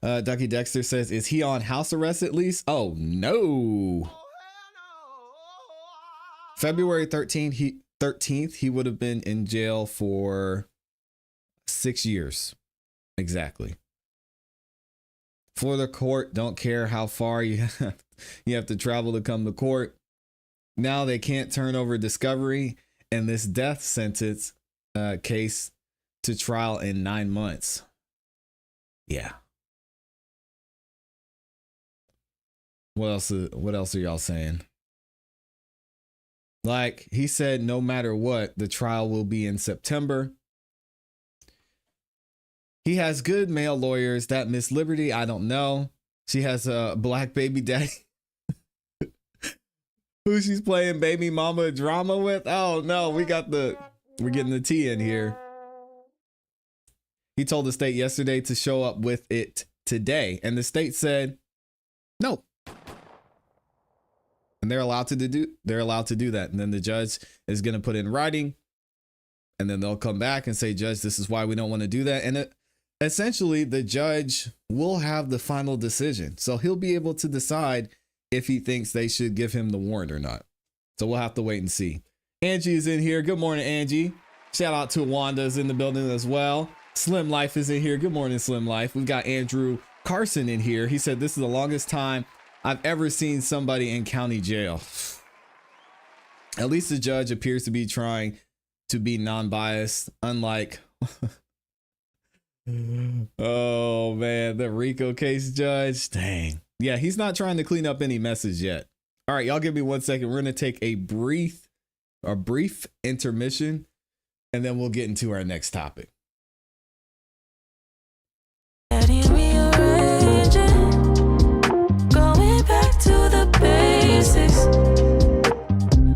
Ducky Dexter says, is he on house arrest at least? Oh, no. February 13th, he would have been in jail for 6 years. Exactly. Florida court don't care how far you have to travel to come to court. Now they can't turn over discovery and this death sentence case to trial in 9 months. Yeah. What else are y'all saying? Like he said, no matter what, the trial will be in September. He has good male lawyers. That Miss Liberty, I don't know. She has a black baby daddy who she's playing baby mama drama with. Oh no, we're getting the tea in here. He told the state yesterday to show up with it today, and the state said no. And they're allowed to do that. And then the judge is going to put in writing, and then they'll come back and say, Judge, this is why we don't want to do that. And essentially the judge will have the final decision. So he'll be able to decide if he thinks they should give him the warrant or not. So we'll have to wait and see. Angie is in here. Good morning, Angie. Shout out to Wanda's in the building as well. Slim Life is in here. Good morning, Slim Life. We've got Andrew Carson in here. He said, this is the longest time I've ever seen somebody in county jail. At least the judge appears to be trying to be non-biased, unlike oh man, the Rico case judge. Dang. Yeah, he's not trying to clean up any messes yet. All right, y'all give me 1 second. We're gonna take a brief intermission, and then we'll get into our next topic. Going back to the basics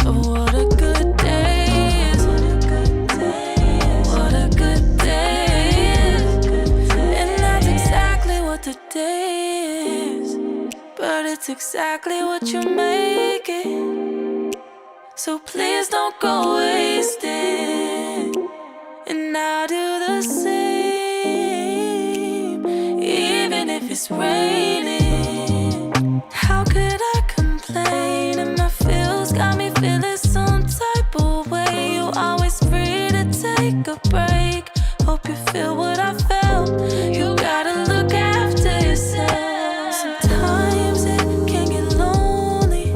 of what a good day is. What a good day is. And that's exactly what the day is. But it's exactly what you make it. So please don't go wasting. And I'll do the same, even if it's raining. How could I complain? And my feels got me feeling some type of way. You always free to take a break. Hope you feel what I felt. You gotta look after yourself. Sometimes it can get lonely,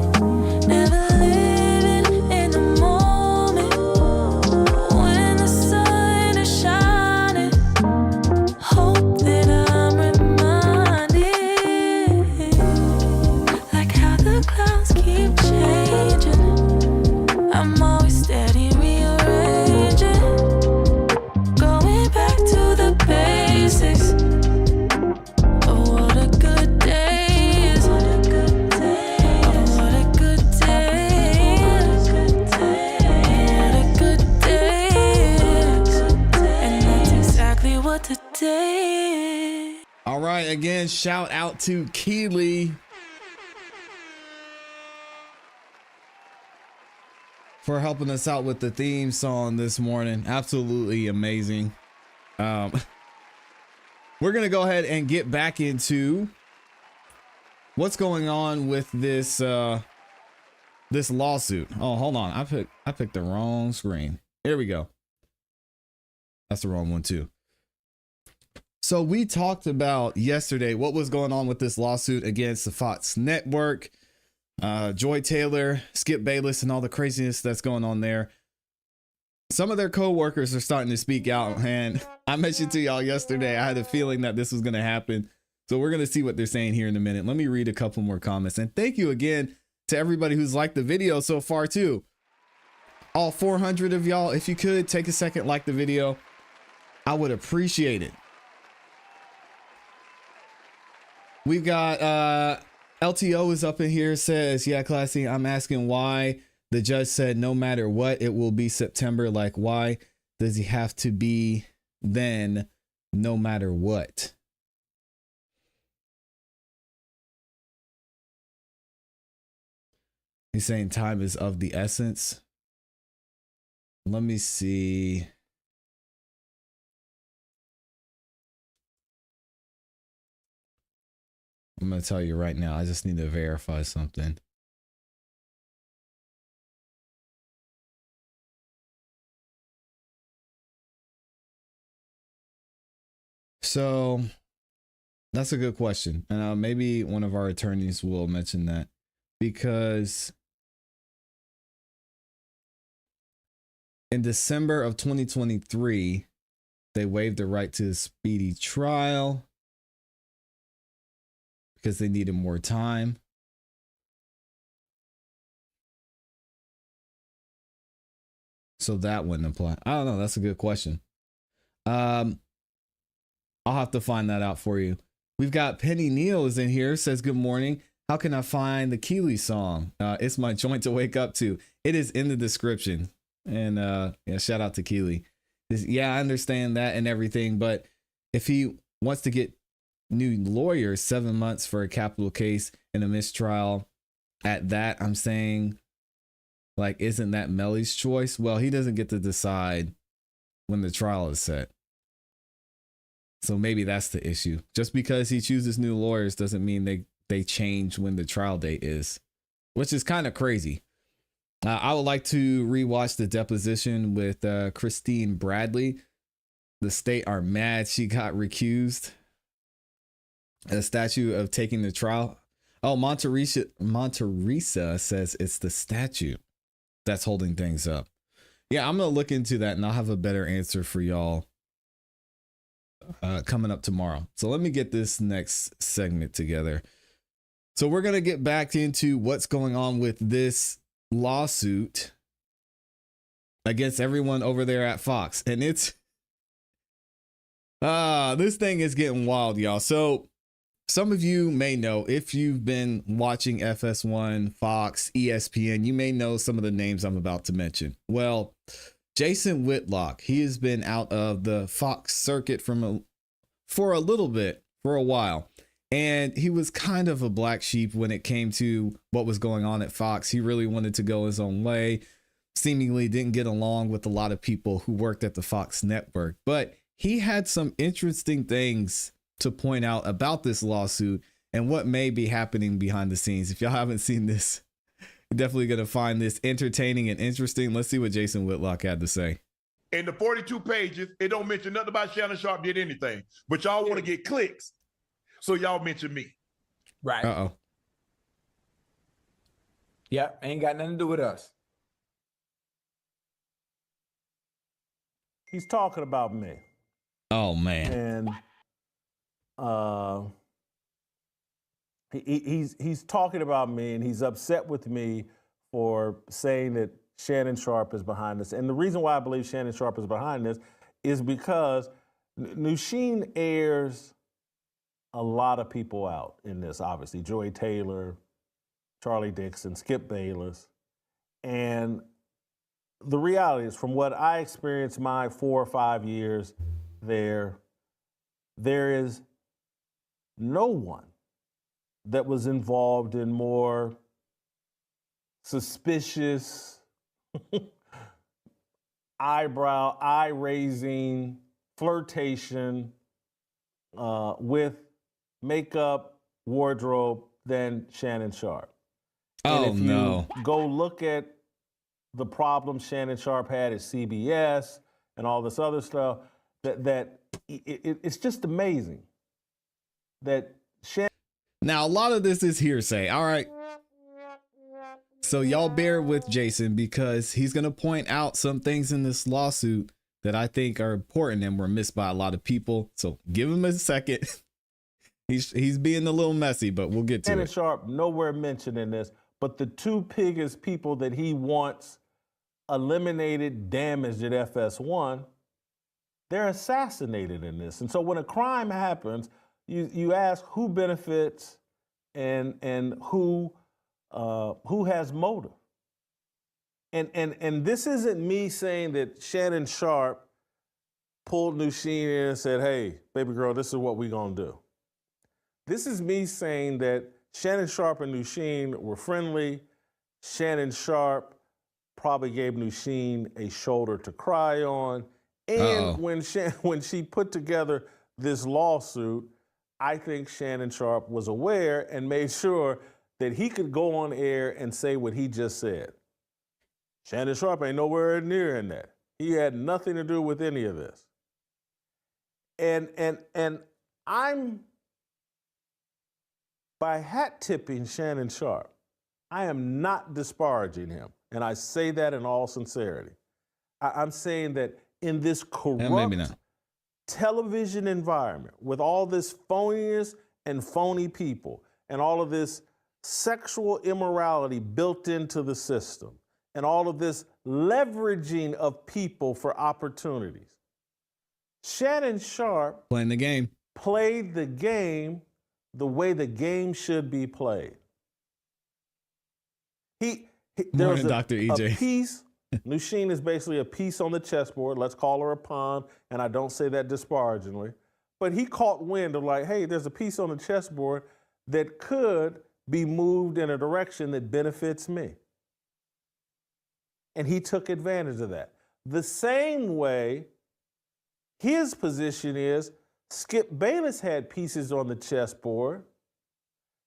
never living in the moment. When the sun is shining, hope that I'm reminded right. Again, shout out to Keely for helping us out with the theme song this morning. Absolutely amazing. We're going to go ahead and get back into what's going on with this this lawsuit. Oh, hold on. I picked the wrong screen. Here we go. That's the wrong one too. So we talked about yesterday what was going on with this lawsuit against the Fox network, Joy Taylor, Skip Bayless, and all the craziness that's going on there. Some of their co-workers are starting to speak out, and I mentioned to y'all yesterday, I had a feeling that this was going to happen. So we're going to see what they're saying here in a minute. Let me read a couple more comments. And thank you again to everybody who's liked the video so far too. All 400 of y'all, if you could take a second, like the video, I would appreciate it. We've got LTO is up in here, says, yeah, ClassE, I'm asking why the judge said no matter what, it will be September. Like, why does he have to be then no matter what? He's saying time is of the essence. Let me see. I'm going to tell you right now. I just need to verify something. So that's a good question. And maybe one of our attorneys will mention that, because in December of 2023, they waived the right to a speedy trial because they needed more time. So that wouldn't apply. I don't know. That's a good question. I'll have to find that out for you. We've got Penny Neal is in here, says, good morning. How can I find the Keely song? It's my joint to wake up to. It is in the description. And yeah, shout out to Keely. Yeah, I understand that and everything. But if he wants to get new lawyers, 7 months for a capital case and a mistrial at that, I'm saying, like, isn't that Melly's choice? Well, he doesn't get to decide when the trial is set. So maybe that's the issue. Just because he chooses new lawyers doesn't mean they change when the trial date is, which is kind of crazy. I would like to rewatch the deposition with Christine Bradley. The state are mad she got recused. A statute of taking the trial. Oh, Monterisa says it's the statute that's holding things up. Yeah, I'm going to look into that and I'll have a better answer for y'all coming up tomorrow. So let me get this next segment together. So we're going to get back into what's going on with this lawsuit against everyone over there at Fox. And it's this thing is getting wild, y'all. So some of you may know, if you've been watching FS1, Fox, ESPN, you may know some of the names I'm about to mention. Well, Jason Whitlock, he has been out of the Fox circuit for a little bit, for a while. And he was kind of a black sheep when it came to what was going on at Fox. He really wanted to go his own way, seemingly didn't get along with a lot of people who worked at the Fox network. But he had some interesting things to point out about this lawsuit and what may be happening behind the scenes. If y'all haven't seen this, you're definitely going to find this entertaining and interesting. Let's see what Jason Whitlock had to say. In the 42 pages, it don't mention nothing about Shannon Sharp did anything, but y'all want to get clicks, so y'all mention me. Right. Uh-oh. Yep, ain't got nothing to do with us. He's talking about me. Oh, man. And he's talking about me, and he's upset with me for saying that Shannon Sharp is behind this. And the reason why I believe Shannon Sharp is behind this is because Nusheen airs a lot of people out in this, obviously. Joy Taylor, Charlie Dixon, Skip Bayless. And the reality is, from what I experienced my 4 or 5 years there is no one that was involved in more suspicious, eye-raising flirtation with makeup, wardrobe than Shannon Sharpe. Oh, and if no. you go look at the problem Shannon Sharpe had at CBS and all this other stuff, it's just amazing that Shannon. Now, a lot of this is hearsay. All right. So y'all bear with Jason because he's going to point out some things in this lawsuit that I think are important and were missed by a lot of people. So give him a second. He's being a little messy, but we'll get to Shannon it. Sharpe nowhere mentioned in this, but the two biggest people that he wants eliminated, damaged at FS1, they're assassinated in this. And so when a crime happens, you ask who benefits and who has motive. And this isn't me saying that Shannon Sharpe pulled Nusheen in and said, hey, baby girl, this is what we're gonna do. This is me saying that Shannon Sharpe and Nusheen were friendly. Shannon Sharpe probably gave Nusheen a shoulder to cry on. And when she put together this lawsuit, I think Shannon Sharpe was aware and made sure that he could go on air and say what he just said. Shannon Sharpe ain't nowhere near in that. He had nothing to do with any of this. And I'm, by hat tipping Shannon Sharpe, I am not disparaging him. And I say that in all sincerity. I'm saying that in this corrupt television environment with all this phoniness and phony people and all of this sexual immorality built into the system and all of this leveraging of people for opportunities, Shannon Sharpe playing the game, played the game the way the game should be played. There was Dr. EJ. a piece. Nusheen is basically a piece on the chessboard. Let's call her a pawn, and I don't say that disparagingly. But he caught wind of like, hey, there's a piece on the chessboard that could be moved in a direction that benefits me. And he took advantage of that. The same way his position is, Skip Bayless had pieces on the chessboard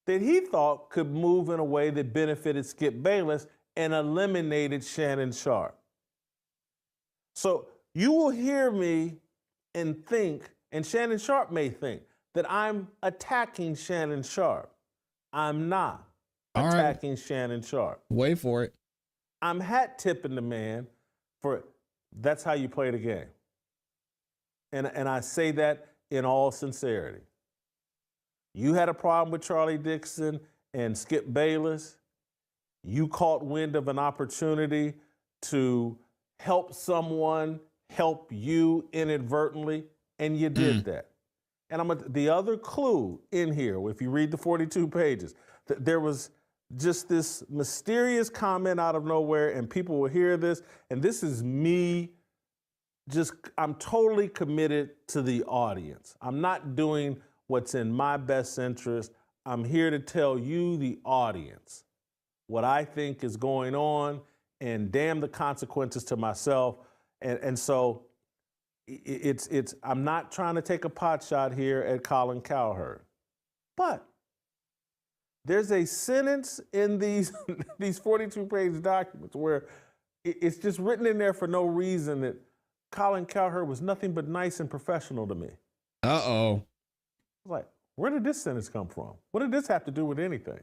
that he thought could move in a way that benefited Skip Bayless and eliminated Shannon Sharpe. So you will hear me and think, and Shannon Sharpe may think, that I'm attacking Shannon Sharpe. I'm not attacking Shannon Sharpe. Wait for it. I'm hat tipping the man for that's how you play the game. And I say that in all sincerity. You had a problem with Charlie Dixon and Skip Bayless. You caught wind of an opportunity to help someone help you inadvertently, and you did that. And the other clue in here, if you read the 42 pages, there was just this mysterious comment out of nowhere, and people will hear this, and this is me I'm totally committed to the audience. I'm not doing what's in my best interest. I'm here to tell you, the audience, what I think is going on, and damn the consequences to myself. And so I'm not trying to take a pot shot here at Colin Cowherd, but there's a sentence in these 42-page documents where it's just written in there for no reason that Colin Cowherd was nothing but nice and professional to me. Uh-oh. I was like, where did this sentence come from? What did this have to do with anything?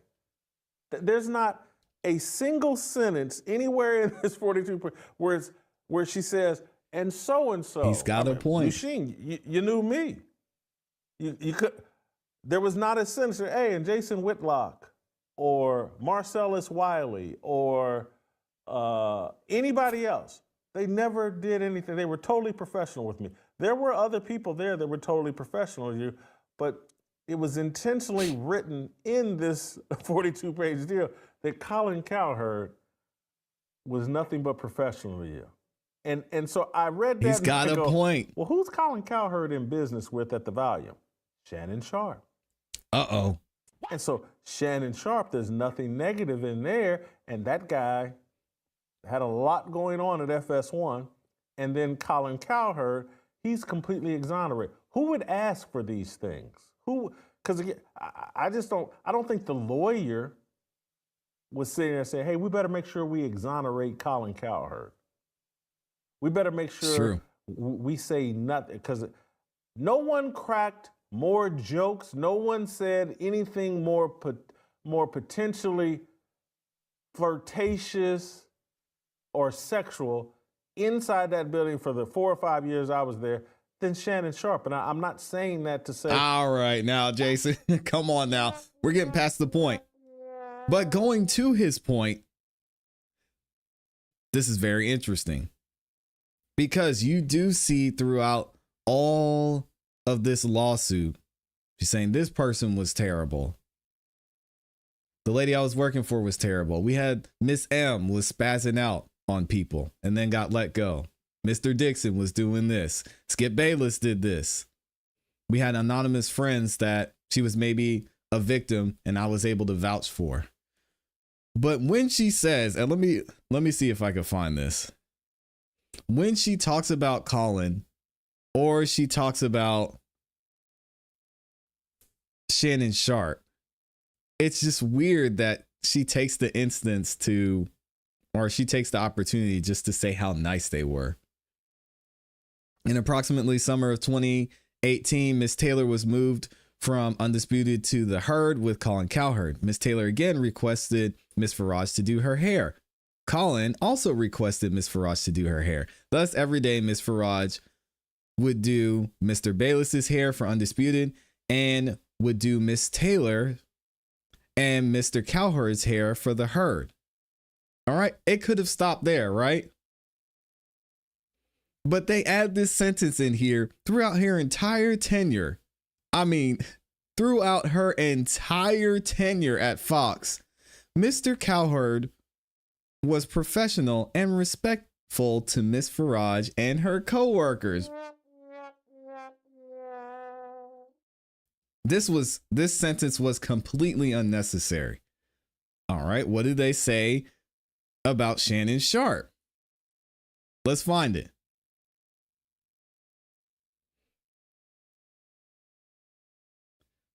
There's not a single sentence anywhere in this 42 where she says, and so. He's got a point. Nusheen, you knew me. You could. There was not a sentence, hey, and Jason Whitlock or Marcellus Wiley or anybody else. They never did anything. They were totally professional with me. There were other people there that were totally professional with you, but it was intentionally written in this 42-page deal that Colin Cowherd was nothing but professional to you. And so I read that. He's got a point. Well, who's Colin Cowherd in business with at the volume? Shannon Sharpe. Uh-oh. And so Shannon Sharp, there's nothing negative in there. And that guy had a lot going on at FS1. And then Colin Cowherd, he's completely exonerated. Who would ask for these things? Who? Because again, I don't think the lawyer was sitting there saying, hey, we better make sure we exonerate Colin Cowherd. We better make sure we say nothing, because no one cracked more jokes. No one said anything more potentially flirtatious or sexual inside that building for the 4 or 5 years I was there than Shannon Sharp. And I'm not saying that to say. All right, now, Jason, come on now. We're getting past the point. But going to his point, this is very interesting, because you do see throughout all of this lawsuit, she's saying this person was terrible. The lady I was working for was terrible. We had Miss M was spazzing out on people and then got let go. Mr. Dixon was doing this. Skip Bayless did this. We had anonymous friends that she was maybe a victim and I was able to vouch for. But when she says, and let me see if I can find this. When she talks about Colin, or she talks about Shannon Sharp, it's just weird that she takes the instance to, or she takes the opportunity just to say how nice they were. In approximately summer of 2018, Miss Taylor was moved from Undisputed to the Herd with Colin Cowherd. Miss Taylor again requested Miss Faraj to do her hair. Colin also requested Miss Faraj to do her hair. Thus, every day Miss Faraj would do Mr. Bayless's hair for Undisputed and would do Miss Taylor and Mr. Cowherd's hair for the Herd. All right, it could have stopped there, right? But they add this sentence in here throughout her entire tenure. I mean, throughout her entire tenure at Fox, Mr. Cowherd was professional and respectful to Miss Faraj and her co-workers. This sentence was completely unnecessary. All right, what did they say about Shannon Sharp? Let's find it.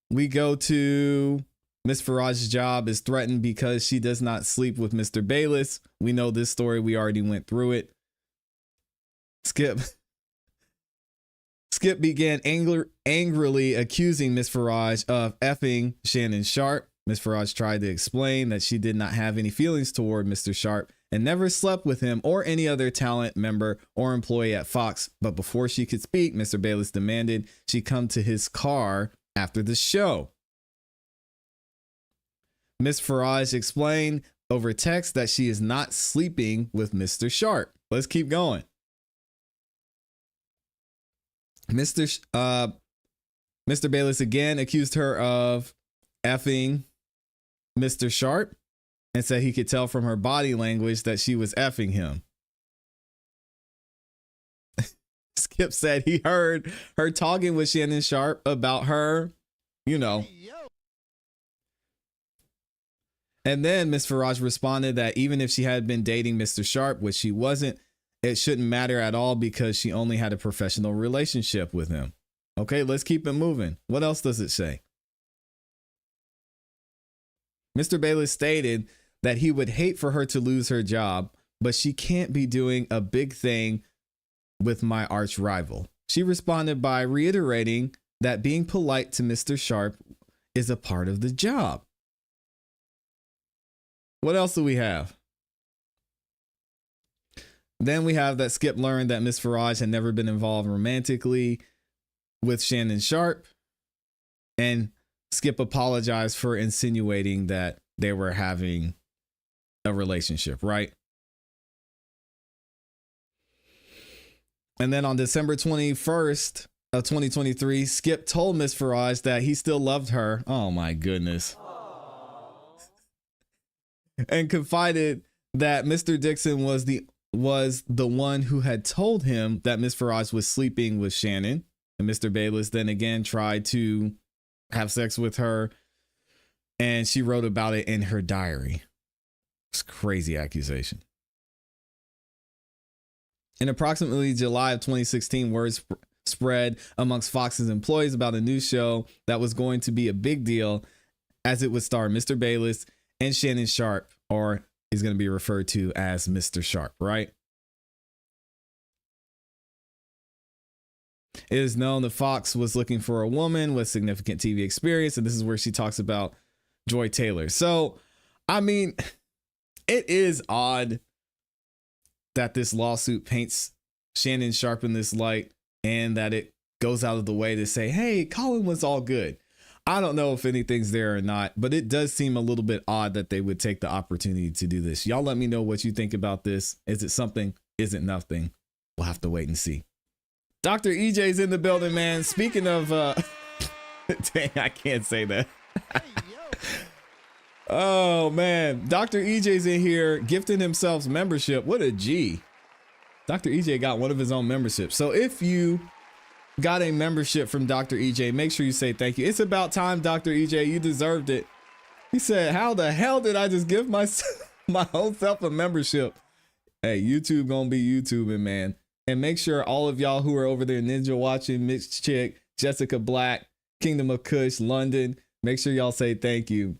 We go to Miss Faraj's job is threatened because she does not sleep with Mr. Bayless. We know this story. We already went through it. Skip began angrily accusing Miss Faraj of effing Shannon Sharp. Miss Faraj tried to explain that she did not have any feelings toward Mr. Sharp and never slept with him or any other talent member or employee at Fox. But before she could speak, Mr. Bayless demanded she come to his car after the show. Miss Faraj explained over text that she is not sleeping with Mr. Sharp. Let's keep going. Mr. Bayless again accused her of effing Mr. Sharp and said he could tell from her body language that she was effing him. Skip said he heard her talking with Shannon Sharp about her, you know. And then Miss Faraj responded that even if she had been dating Mr. Sharp, which she wasn't, it shouldn't matter at all because she only had a professional relationship with him. Okay, let's keep it moving. What else does it say? Mr. Bayless stated that he would hate for her to lose her job, but she can't be doing a big thing with my arch rival. She responded by reiterating that being polite to Mr. Sharp is a part of the job. What else do we have? Then we have that Skip learned that Miss Faraj had never been involved romantically with Shannon Sharp, and Skip apologized for insinuating that they were having a relationship, right? And then on December 21st of 2023, Skip told Miss Faraj that he still loved her. Oh my goodness. And confided that Mr. Dixon was the one who had told him that Miss Faraj was sleeping with Shannon. And Mr. Bayless then again tried to have sex with her. And she wrote about it in her diary. It's a crazy accusation. In approximately July of 2016, words spread amongst Fox's employees about a new show that was going to be a big deal, as it would star Mr. Bayless and Shannon Sharpe, or is going to be referred to as Mr. Sharpe, right? It is known that Fox was looking for a woman with significant TV experience, and this is where she talks about Joy Taylor. So, I mean, it is odd that this lawsuit paints Shannon Sharpe in this light, and that it goes out of the way to say, hey, Colin was all good. I don't know if anything's there or not, but it does seem a little bit odd that they would take the opportunity to do this. Y'all let me know what you think about this. Is it something? Is it nothing? We'll have to wait and see. Dr. EJ's in the building, man. Speaking of, dang, I can't say that. Oh, man. Dr. EJ's in here gifting himself membership. What a G. Dr. EJ got one of his own memberships. So if you got a membership from Dr. EJ, make sure you say thank you. It's about time, Dr. EJ. You deserved it. He said, how the hell did I just give my whole self a membership? Hey, YouTube gonna be YouTubing, man. And make sure all of y'all who are over there, Ninja watching, Mixed Chick, Jessica Black, Kingdom of Kush, London, make sure y'all say thank you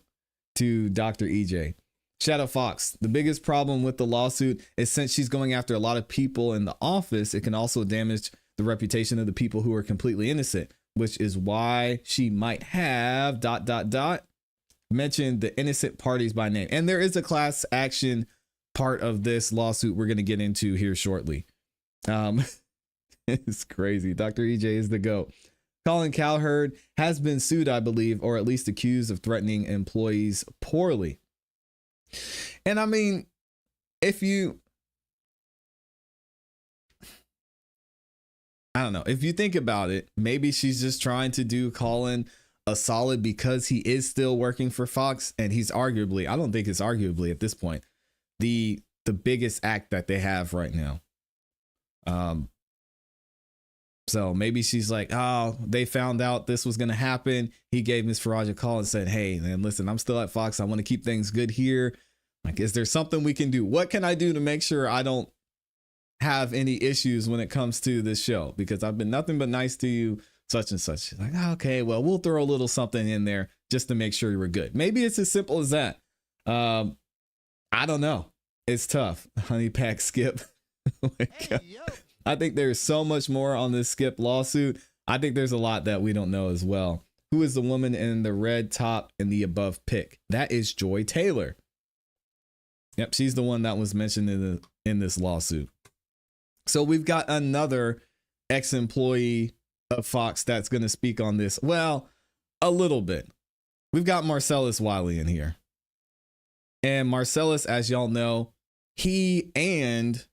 to Dr. EJ. Shadow Fox, the biggest problem with the lawsuit is since she's going after a lot of people in the office, it can also damage the reputation of the people who are completely innocent, which is why she might have ... mentioned the innocent parties by name. And there is a class action part of this lawsuit we're going to get into here shortly. It's crazy. Dr. EJ is the GOAT. Colin Cowherd has been sued, I believe, or at least accused of threatening employees poorly. And I mean, if you think about it, maybe she's just trying to do Colin a solid because he is still working for Fox, and he's arguably, I don't think it's arguably at this point, the biggest act that they have right now. So maybe she's like, oh, they found out this was going to happen. He gave Ms. Farage a call and said, hey, man, listen, I'm still at Fox. I want to keep things good here. Like, is there something we can do? What can I do to make sure I don't have any issues when it comes to this show? Because I've been nothing but nice to you, such and such. Like, okay, well, we'll throw a little something in there just to make sure you were good. Maybe it's as simple as that. I don't know. It's tough. Honey Pack Skip. Oh my God. I think there's so much more on this Skip lawsuit. I think there's a lot that we don't know as well. Who is the woman in the red top in the above pic? That is Joy Taylor. Yep, she's the one that was mentioned in this lawsuit. So we've got another ex-employee of Fox that's going to speak on this. Well, a little bit. We've got Marcellus Wiley in here. And Marcellus, as y'all know, he and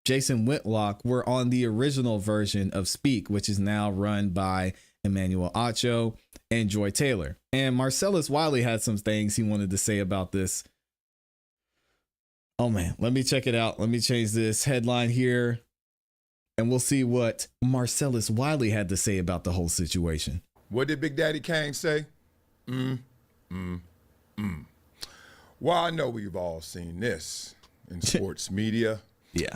Jason Whitlock were on the original version of Speak, which is now run by Emmanuel Acho and Joy Taylor. And Marcellus Wiley had some things he wanted to say about this. Oh man, let me check it out. Let me change this headline here and we'll see what Marcellus Wiley had to say about the whole situation. What did Big Daddy Kane say? Well, I know we've all seen this in sports media. Yeah.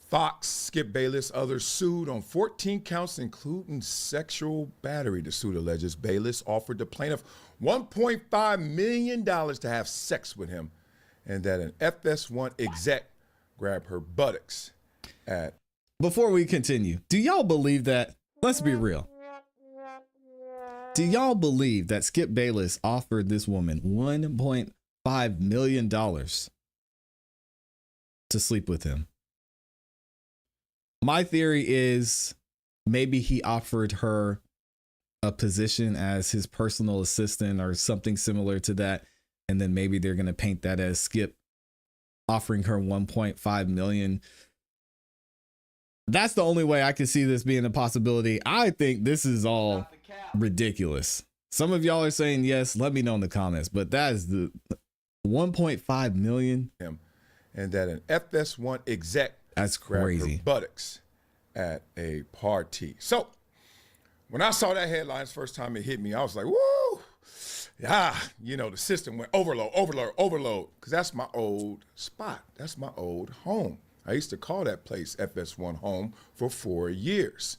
Fox, Skip Bayless, others sued on 14 counts, including sexual battery. The suit alleges Bayless offered the plaintiff $1.5 million to have sex with him, and that an FS1 exec grabbed her buttocks at. Before we continue, do y'all believe that? Let's be real. Do y'all believe that Skip Bayless offered this woman $1.5 million to sleep with him? My theory is maybe he offered her a position as his personal assistant or something similar to that. And then maybe they're going to paint that as Skip offering her 1.5 million. That's the only way I can see this being a possibility. I think this is all ridiculous. Some of y'all are saying yes. Let me know in the comments, but that is the 1.5 million. And that an FS1 exec That's crazy. her buttocks at a party. So When I saw that headline first time it hit me, I was like, woo! Yeah, you know, the system went overload, because that's my old spot. That's my old home. I used to call that place FS1 home for 4 years.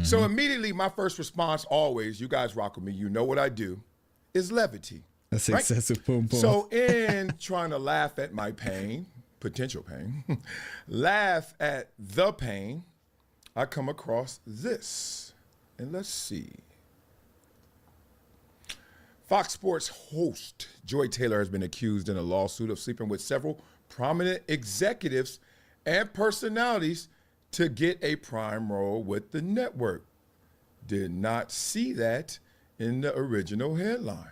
So immediately my first response always, you guys rock with me, you know what I do, is levity. That's right? excessive boom boom. So in trying to laugh at my pain, potential pain, laugh at the pain, I come across this. And let's see. Fox Sports host Joy Taylor has been accused in a lawsuit of sleeping with several prominent executives and personalities to get a prime role with the network. Did not see that in the original headline.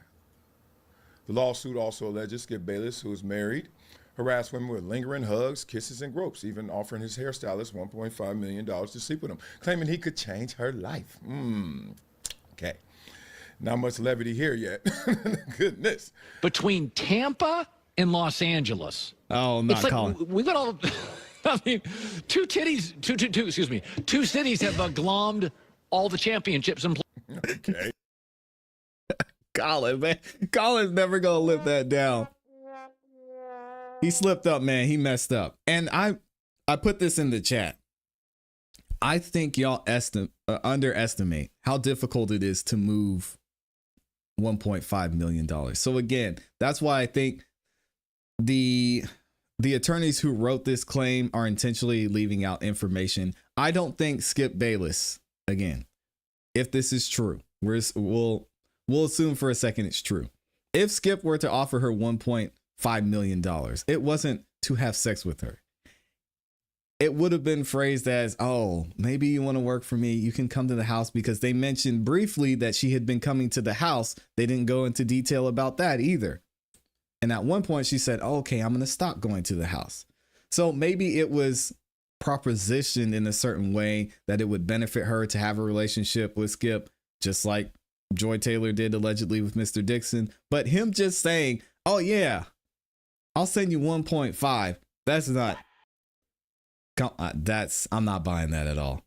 The lawsuit also alleges Skip Bayless, who is married, harassed women with lingering hugs, kisses, and gropes, even offering his hairstylist $1.5 million to sleep with him, claiming he could change her life. Okay. Not much levity here yet. Goodness. Between Tampa and Los Angeles. Oh, not it's like Colin. we've got all. I mean, two cities have glommed all the championships and. Okay. Colin, man. Colin's never gonna live that down. He slipped up, man. He messed up. And I put this in the chat. I think y'all underestimate how difficult it is to move $1.5 million. So again, that's why I think the attorneys who wrote this claim are intentionally leaving out information. I don't think Skip Bayless, again, if this is true, we'll assume for a second it's true. If Skip were to offer her $1.5 million, it wasn't to have sex with her. It would have been phrased as, oh, maybe you want to work for me. You can come to the house, because they mentioned briefly that she had been coming to the house. They didn't go into detail about that either. And at one point she said, oh, okay, I'm going to stop going to the house. So maybe it was propositioned in a certain way that it would benefit her to have a relationship with Skip, just like Joy Taylor did allegedly with Mr. Dixon. But him just saying, oh yeah, I'll send you 1.5. I'm not buying that at all.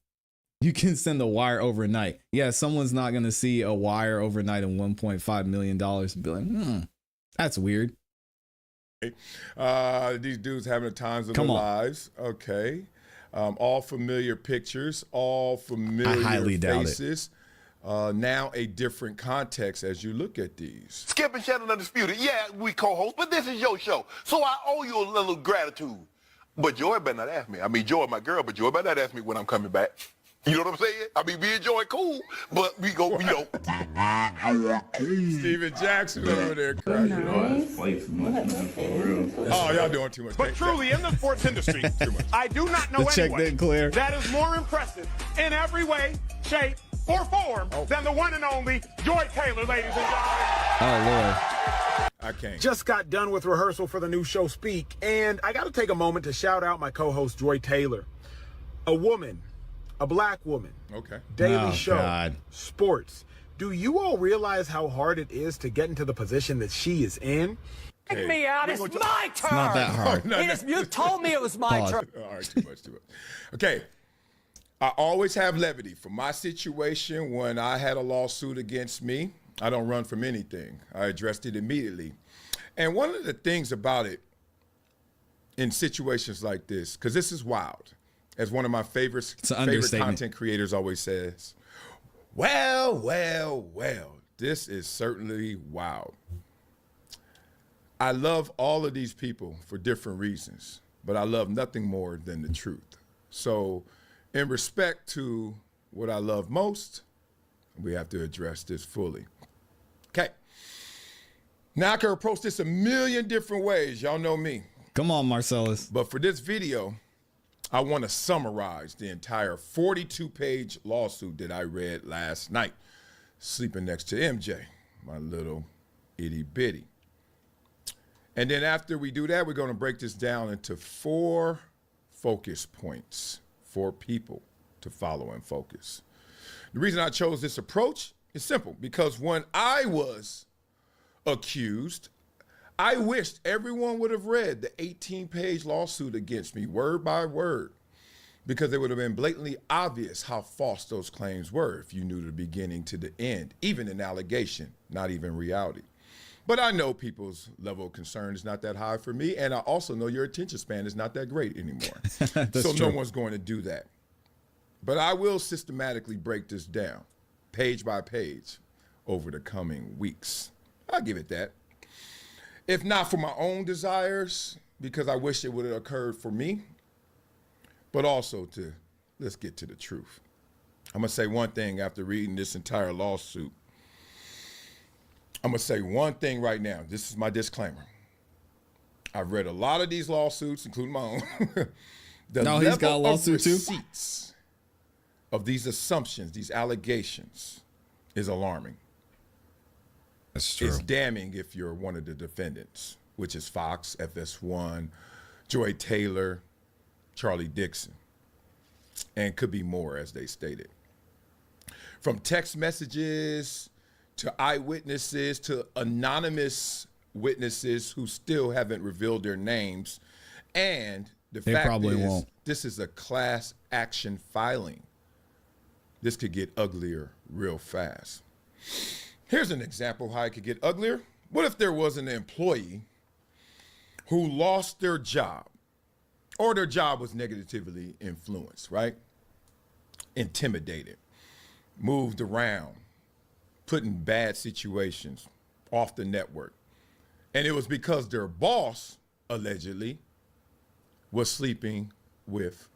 You can send a wire overnight. Yeah, someone's not going to see a wire overnight and $1.5 million and be like, that's weird. These dudes having the times of their lives. Okay. All familiar pictures, all familiar I highly faces. Now a different context as you look at these. Skip and Shannon Undisputed. Yeah, we co-host, but this is your show. So I owe you a little gratitude. But Joy better not ask me. I mean, Joy, my girl, but Joy better not ask me when I'm coming back. You know what I'm saying? I mean, me and Joy cool, but we go, you know. Steven Jackson over there crying. Oh, y'all doing too much. But truly, in the sports industry, I do not know anyone that is more impressive in every way, shape, or form than the one and only Joy Taylor, ladies and gentlemen. Oh, Lord. I can't. Just got done with rehearsal for the new show Speak, and I got to take a moment to shout out my co-host Joy Taylor. A woman, a black woman. Okay. Daily show. Sports. Do you all realize how hard it is to get into the position that she is in? Take me out. It's my turn. Not that hard. You told me it was my turn. All right, too much. Okay. I always have levity. For my situation, when I had a lawsuit against me, I don't run from anything. I addressed it immediately. And one of the things about it in situations like this, because this is wild, as one of my favorite content creators always says, well, this is certainly wild. I love all of these people for different reasons, but I love nothing more than the truth. So in respect to what I love most, we have to address this fully. Okay. Now I can approach this a million different ways. Y'all know me. Come on, Marcellus. But for this video, I want to summarize the entire 42-page lawsuit that I read last night, sleeping next to MJ, my little itty bitty. And then after we do that, we're going to break this down into 4 focus points for people to follow and focus. The reason I chose this approach is simple, because when I was accused, I wished everyone would have read the 18-page lawsuit against me, word by word. because it would have been blatantly obvious how false those claims were if you knew the beginning to the end, even an allegation, not even reality. But I know people's level of concern is not that high for me, and I also know your attention span is not that great anymore. So true. No one's going to do that. But I will systematically break this down, page by page, over the coming weeks. I'll give it that. If not for my own desires, because I wish it would have occurred for me, but also let's get to the truth. I'm gonna say one thing after reading this entire lawsuit. I'm gonna say one thing right now. This is my disclaimer. I've read a lot of these lawsuits, including my own. He's got a lawsuit too. Receipts of these assumptions, these allegations, is alarming. That's true. It's damning if you're one of the defendants, which is Fox, FS1, Joy Taylor, Charlie Dixon, and could be more, as they stated. From text messages to eyewitnesses to anonymous witnesses who still haven't revealed their names, and the fact is, this is a class action filing. This could get uglier real fast. Here's an example how it could get uglier. What if there was an employee who lost their job, or their job was negatively influenced, right? Intimidated, moved around, put in bad situations, off the network. And it was because their boss, allegedly, was sleeping with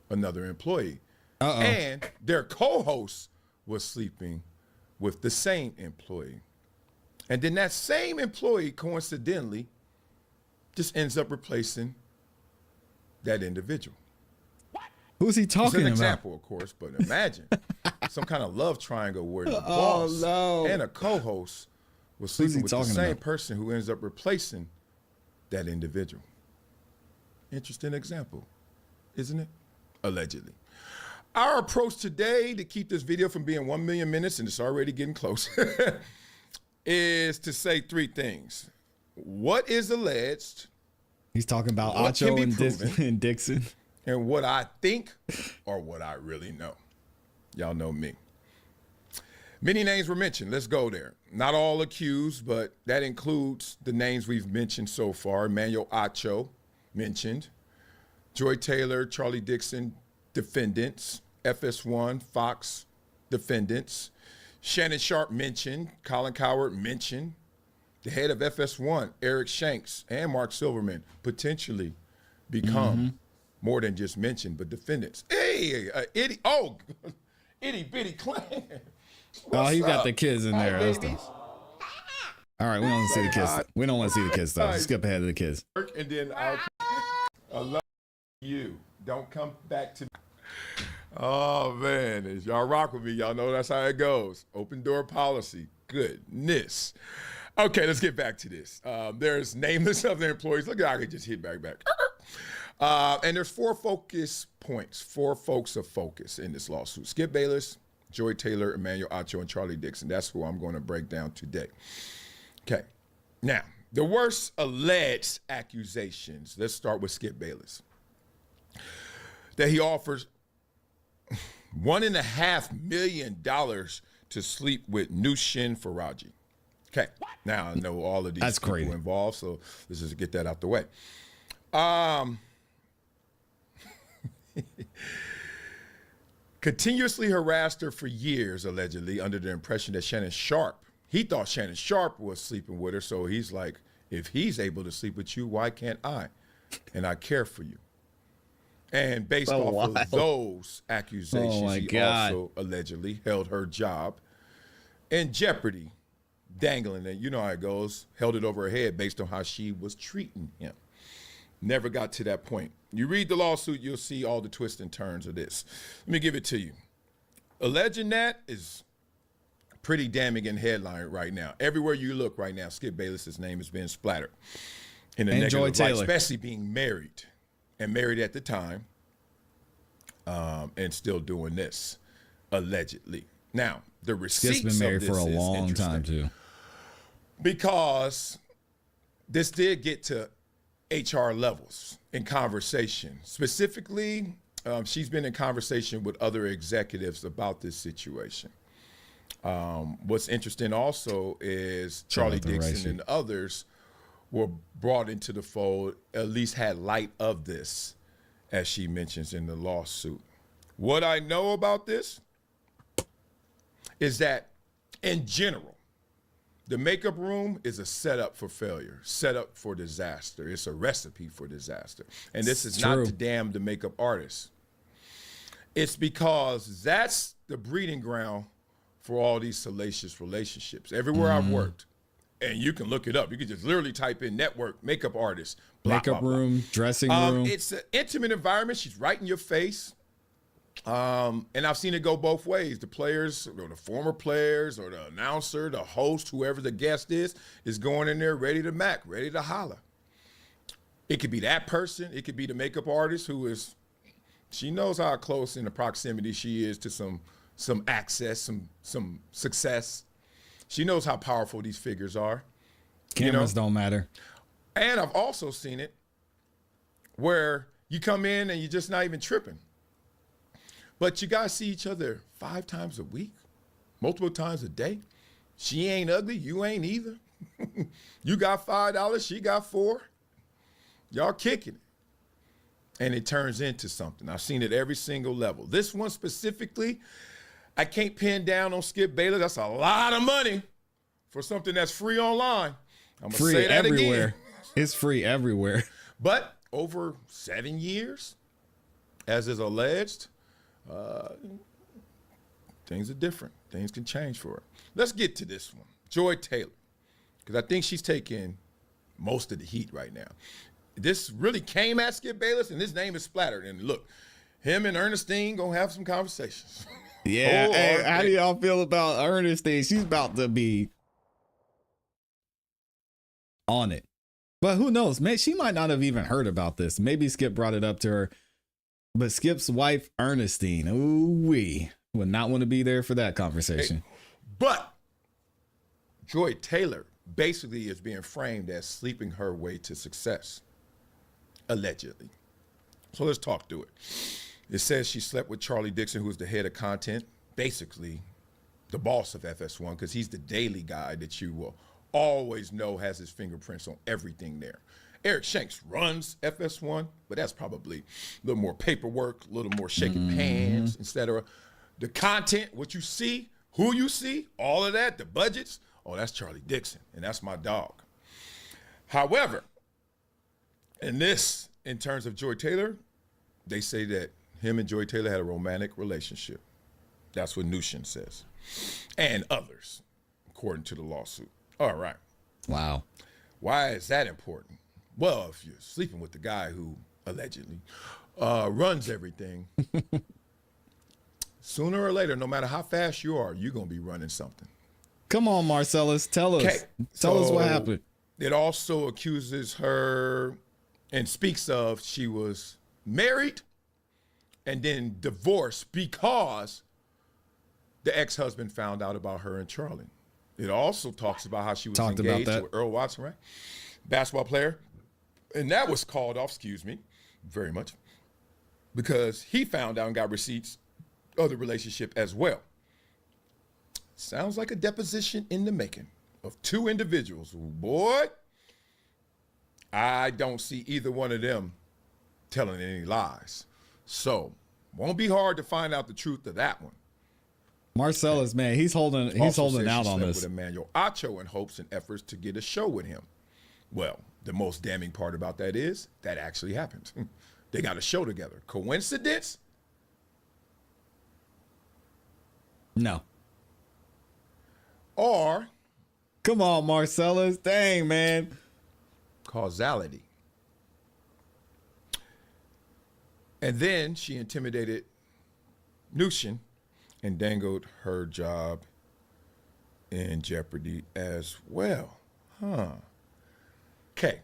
another employee. And their co-host was sleeping with the same employee. And then that same employee, coincidentally, just ends up replacing that individual. Who's he talking it's an about? Example, of course, but imagine some kind of love triangle where the boss and a co-host was sleeping with the same person who ends up replacing that individual. Interesting example, isn't it? Allegedly. Our approach today to keep this video from being 1 million minutes, and it's already getting close, is to say three things. What is alleged? He's talking about Acho and Dixon. And what I think or what I really know. Y'all know me. Many names were mentioned. Let's go there. Not all accused, but that includes the names we've mentioned so far. Emmanuel Acho mentioned. Joy Taylor, Charlie Dixon, defendants. FS1, Fox, defendants. Shannon Sharp mentioned. Colin Coward mentioned. The head of FS1, Eric Shanks, and Mark Silverman potentially become more than just mentioned, but defendants. Hey, itty bitty clan. He got the kids in there. All right, we don't want to see the kids. We don't want to see the kids though. Skip ahead of the kids. And then I love you. Don't come back to me. Oh man, as y'all rock with me, y'all know that's how it goes. Open door policy. Goodness. Okay, let's get back to this. There's nameless other employees. Look, I could just hit back. And there's 4 focus points, 4 folks of focus in this lawsuit. Skip Bayless, Joy Taylor, Emmanuel Acho, and Charlie Dixon. That's who I'm going to break down today. Okay, now, the worst alleged accusations. Let's start with Skip Bayless. That he offers $1.5 million to sleep with Nushin Faraji. Okay, now I know all of these people involved, so let's just get that out the way. Continuously harassed her for years, allegedly, under the impression that Shannon Sharp, he thought Shannon Sharp was sleeping with her, so he's like, if he's able to sleep with you, why can't I? And I care for you. And based off of those accusations, he also allegedly held her job in jeopardy, dangling it. You know how it goes. Held it over her head based on how she was treating him. Never got to that point. You read the lawsuit, you'll see all the twists and turns of this. Let me give it to you. Alleging that is pretty damning in headline right now. Everywhere you look right now, Skip Bayless's name is being splattered in a negative light, especially being married, and married at the time, and still doing this, allegedly. Now, the receipts Skip's been married of for this a long time too, because this did get to HR levels in conversation. Specifically, she's been in conversation with other executives about this situation. What's interesting also is Charlie Dixon and others were brought into the fold, at least had light of this, as she mentions in the lawsuit. What I know about this is that, in general, the makeup room is a setup for failure, setup for disaster. It's a recipe for disaster. And this is not to damn the makeup artist. It's because that's the breeding ground for all these salacious relationships. Everywhere I've worked, and you can look it up. You can just literally type in network, makeup artist, blah, makeup blah, blah. room, dressing room. It's an intimate environment. She's right in your face. And I've seen it go both ways. The players, or the former players, or the announcer, the host, whoever the guest is going in there ready to mac, ready to holler. It could be that person. It could be the makeup artist who is, she knows how close in the proximity she is to some access, some success. She knows how powerful these figures are. Cameras don't matter. And I've also seen it where you come in and you're just not even tripping. But you guys see each other 5 times a week, multiple times a day. She ain't ugly, you ain't either. You got $5, she got $4. Y'all kicking it. And it turns into something. I've seen it every single level. This one specifically, I can't pin down on Skip Bayless. That's a lot of money for something that's free online. I'm gonna say that everywhere. again. It's free everywhere. But over 7 years, as is alleged, things are different. Things can change for her. Let's get to this one. Joy Taylor, because I think she's taking most of the heat right now. This really came at Skip Bayless, and his name is splattered. And look, him and Ernestine gonna have some conversations. Yeah. Hey, how do y'all feel about Ernestine? She's about to be on it. But who knows? Man, she might not have even heard about this. Maybe Skip brought it up to her. But Skip's wife, Ernestine, ooh-wee, would not want to be there for that conversation. Hey, but Joy Taylor basically is being framed as sleeping her way to success, allegedly. So let's talk through it. It says she slept with Charlie Dixon, who's the head of content, basically the boss of FS1, because he's the daily guy that you will always know has his fingerprints on everything there. Eric Shanks runs FS1, but that's probably a little more paperwork, a little more shaking hands, etc. The content, what you see, who you see, all of that, the budgets, oh, that's Charlie Dixon, and that's my dog. However, in terms of Joy Taylor, they say that him and Joy Taylor had a romantic relationship. That's what Nushin says. And others, according to the lawsuit. All right. Wow. Why is that important? Well, if you're sleeping with the guy who allegedly runs everything, sooner or later, no matter how fast you are, you're going to be running something. Come on, Marcellus. Tell us. Tell us what happened. It also accuses her and speaks of she was married and then divorced because the ex-husband found out about her and Charlie. It also talks about how she was engaged with Earl Watson, right? Basketball player. And that was called off, excuse me, very much, because he found out and got receipts of the relationship as well. Sounds like a deposition in the making of 2 individuals who, boy, I don't see either one of them telling any lies. So, won't be hard to find out the truth of that one. Marcellus, man, he's holding out on this. With Emmanuel Acho in hopes and efforts to get a show with him. Well, the most damning part about that is that actually happened. They got a show together. Coincidence? No. Or, come on, Marcellus. Dang, man. Causality. And then she intimidated Nushin and dangled her job in jeopardy as well. Okay.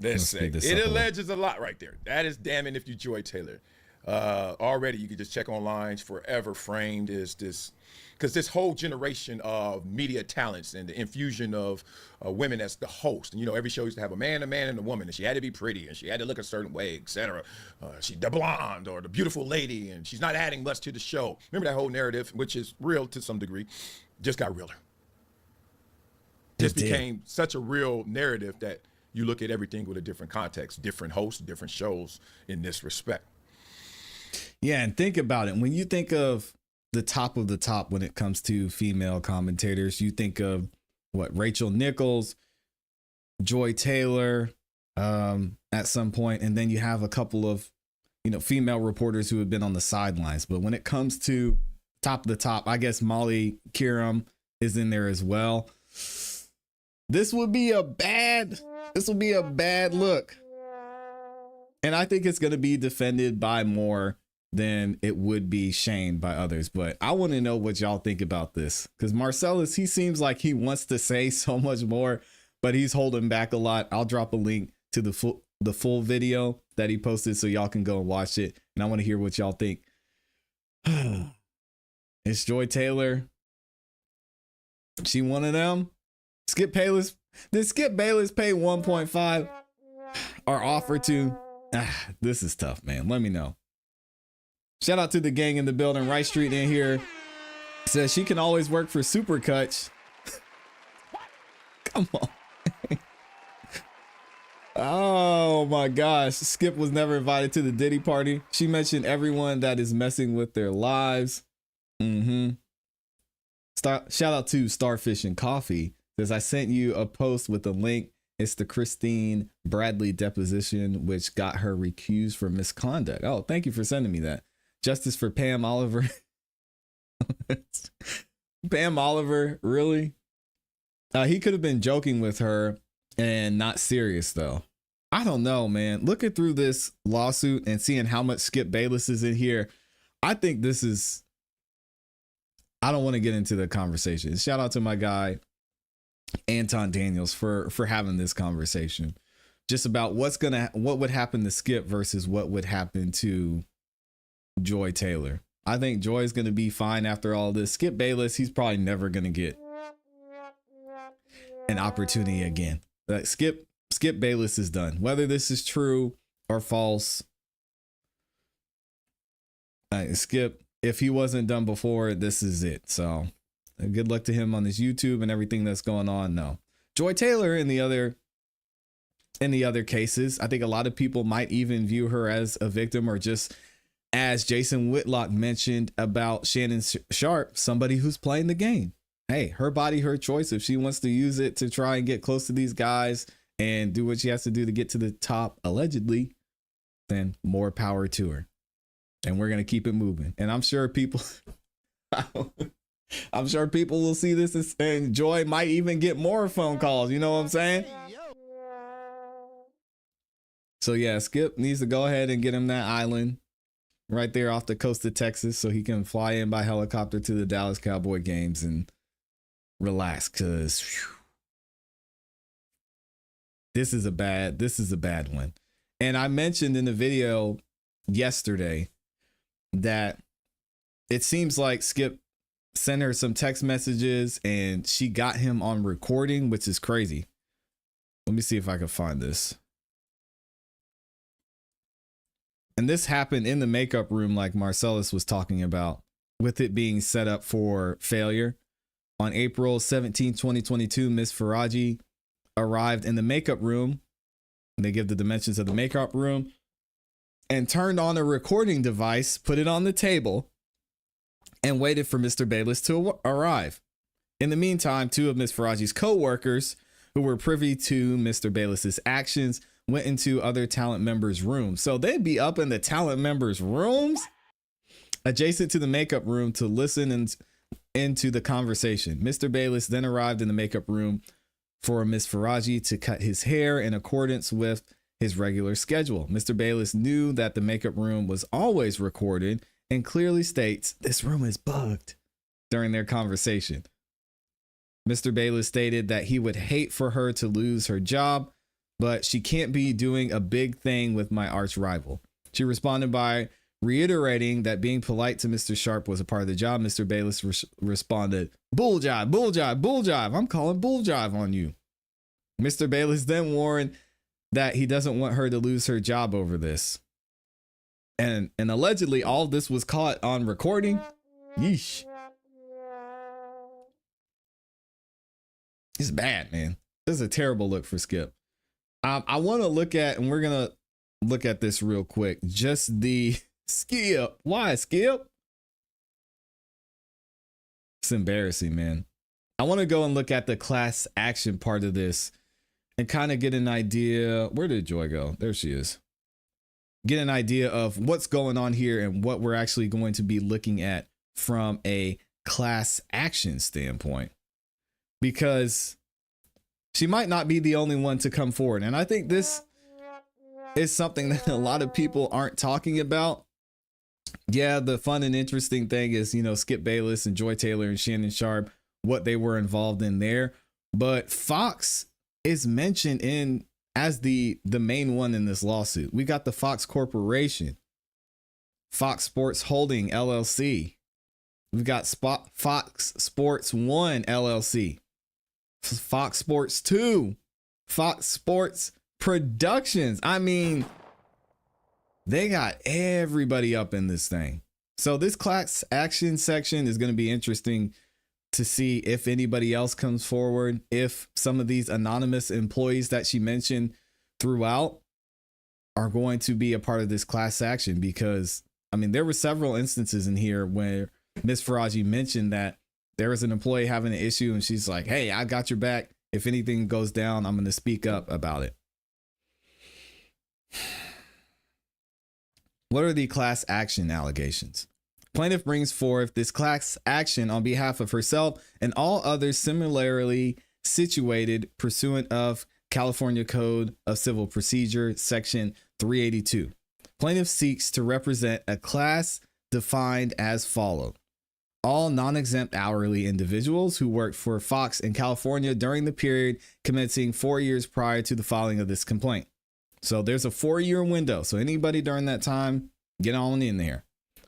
Let's say it alleges a lot right there. That is damning if you Joy Taylor. Already, you could just check online. Forever framed is this, because this whole generation of media talents and the infusion of women as the host. And, you know, every show used to have a man, and a woman, and she had to be pretty, and she had to look a certain way, etc. She's the blonde or the beautiful lady, and she's not adding much to the show. Remember that whole narrative, which is real to some degree, just got realer. Just became such a real narrative that you look at everything with a different context, different hosts, different shows in this respect. Yeah, and think about it. When you think of the top of the top when it comes to female commentators, you think of what, Rachel Nichols, Joy Taylor, at some point, and then you have a couple of, you know, female reporters who have been on the sidelines. But when it comes to top of the top, I guess Molly Kiram is in there as well. This would be a bad look. And I think it's going to be defended by more than it would be shamed by others. But I want to know what y'all think about this, because Marcellus, he seems like he wants to say so much more, but he's holding back a lot. I'll drop a link to the full video that he posted so y'all can go and watch it. And I want to hear what y'all think. It's Joy Taylor. She one of them. Skip Bayless. Did Skip Bayless pay 1.5 or offer to? This is tough, man. Let me know. Shout out to the gang in the building. Wright Street in here says she can always work for Supercuts. Come on. Oh my gosh. Skip was never invited to the Diddy party. She mentioned everyone that is messing with their lives. Shout out to Starfish and Coffee. Says, I sent you a post with a link. It's the Christine Bradley deposition, which got her recused for misconduct. Oh, thank you for sending me that. Justice for Pam Oliver. Pam Oliver, really? He could have been joking with her and not serious, though. I don't know, man. Looking through this lawsuit and seeing how much Skip Bayless is in here, I think this is... I don't want to get into the conversation. Shout out to my guy, Anton Daniels, for having this conversation. Just about what would happen to Skip versus what would happen to Joy Taylor. I think Joy's going to be fine after all this. Skip Bayless, he's probably never going to get an opportunity again. Like Skip Bayless is done. Whether this is true or false, Skip, if he wasn't done before, this is it. So good luck to him on his YouTube and everything that's going on. No, Joy Taylor in the other cases, I think a lot of people might even view her as a victim, or just, as Jason Whitlock mentioned about Shannon Sharp, somebody who's playing the game. Hey, her body, her choice. If she wants to use it to try and get close to these guys and do what she has to do to get to the top, allegedly, then more power to her. And we're going to keep it moving. And I'm sure people, will see this and Joy might even get more phone calls. You know what I'm saying? So yeah, Skip needs to go ahead and get him that island right there off the coast of Texas so he can fly in by helicopter to the Dallas Cowboy games and relax, because this is a bad one. And I mentioned in the video yesterday that it seems like Skip sent her some text messages and she got him on recording, which is crazy. Let me see if I can find this. And this happened in the makeup room, like Marcellus was talking about, with it being set up for failure. On April 17, 2022, Miss Faraji arrived in the makeup room. They give the dimensions of the makeup room and turned on a recording device, put it on the table, and waited for Mr. Bayless to arrive. In the meantime, two of Miss Faraji's co-workers, who were privy to Mr. Bayless's actions, went into other talent members' rooms. So they'd be up in the talent members' rooms adjacent to the makeup room to listen into the conversation. Mr. Bayless then arrived in the makeup room for Miss Faraji to cut his hair in accordance with his regular schedule. Mr. Bayless knew that the makeup room was always recorded and clearly states this room is bugged during their conversation. Mr. Bayless stated that he would hate for her to lose her job, but she can't be doing a big thing with my arch rival. She responded by Reiterating that being polite to Mr. Sharp was a part of the job, Mr. Bayless responded, "Bull jive, bull jive, bull jive. I'm calling bull jive on you." Mr. Bayless then warned that he doesn't want her to lose her job over this. And allegedly all this was caught on recording. Yeesh. It's bad, man. This is a terrible look for Skip. I want to look at, and we're going to look at this real quick. Just the Skip. Why, Skip? It's embarrassing, man. I want to go and look at the class action part of this and kind of get an idea. Where did Joy go? There she is. Get an idea of what's going on here and what we're actually going to be looking at from a class action standpoint, because she might not be the only one to come forward. And I think this is something that a lot of people aren't talking about. Yeah, the fun and interesting thing is, you know, Skip Bayless and Joy Taylor and Shannon Sharp, what they were involved in there. But Fox is mentioned in as the main one in this lawsuit. We got the Fox Corporation, Fox Sports Holding LLC. We've got Fox Sports 1 LLC, Fox Sports 2, Fox Sports Productions. I mean, they got everybody up in this thing. So this class action section is going to be interesting to see if anybody else comes forward, if some of these anonymous employees that she mentioned throughout are going to be a part of this class action. Because, I mean, there were several instances in here where Miss Faraji mentioned that there was an employee having an issue and she's like, "Hey, I got your back. If anything goes down, I'm going to speak up about it." What are the class action allegations? Plaintiff brings forth this class action on behalf of herself and all others similarly situated pursuant of California Code of Civil Procedure, Section 382. Plaintiff seeks to represent a class defined as follows: all non-exempt hourly individuals who worked for Fox in California during the period commencing 4 years prior to the filing of this complaint. So there's a 4-year window. So anybody during that time, get on in there.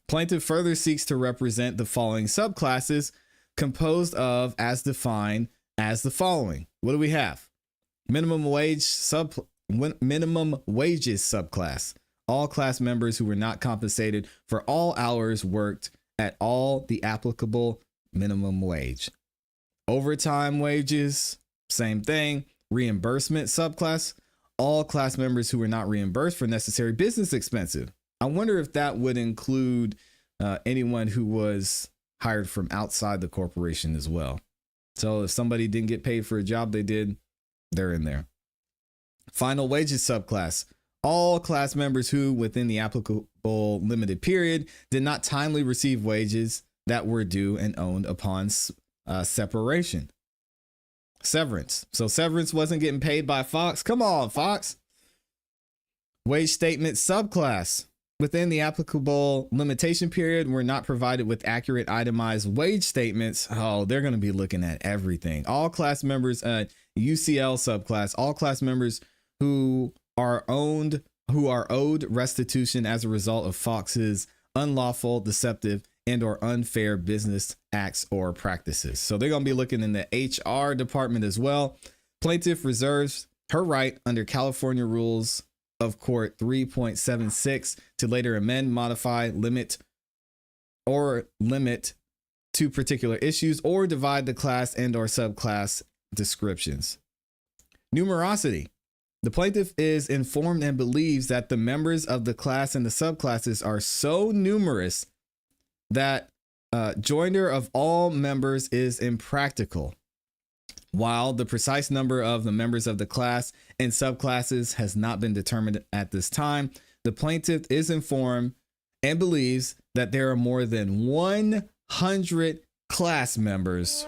Plaintiff further seeks to represent the following subclasses composed of as defined as the following. What do we have? Minimum wages subclass. All class members who were not compensated for all hours worked at all the applicable minimum wage. Overtime wages, same thing. Reimbursement subclass. All class members who were not reimbursed for necessary business expenses. I wonder if that would include anyone who was hired from outside the corporation as well. So if somebody didn't get paid for a job they did, they're in there. Final wages subclass. All class members who, within the applicable limited period, did not timely receive wages that were due and owed upon separation. Severance. So severance wasn't getting paid by Fox. Come on, Fox. Wage statement subclass. Within the applicable limitation period, were not provided with accurate itemized wage statements. Oh, they're going to be looking at everything. All class members at UCL subclass. All class members who are owed restitution as a result of Fox's unlawful, deceptive, and or unfair business acts or practices. So they're going to be looking in the HR department as well. Plaintiff reserves her right under California Rules of Court 3.76 to later amend, modify, limit to particular issues or divide the class and or subclass descriptions. Numerosity. The plaintiff is informed and believes that the members of the class and the subclasses are so numerous that joinder of all members is impractical. While the precise number of the members of the class and subclasses has not been determined at this time, the plaintiff is informed and believes that there are more than 100 class members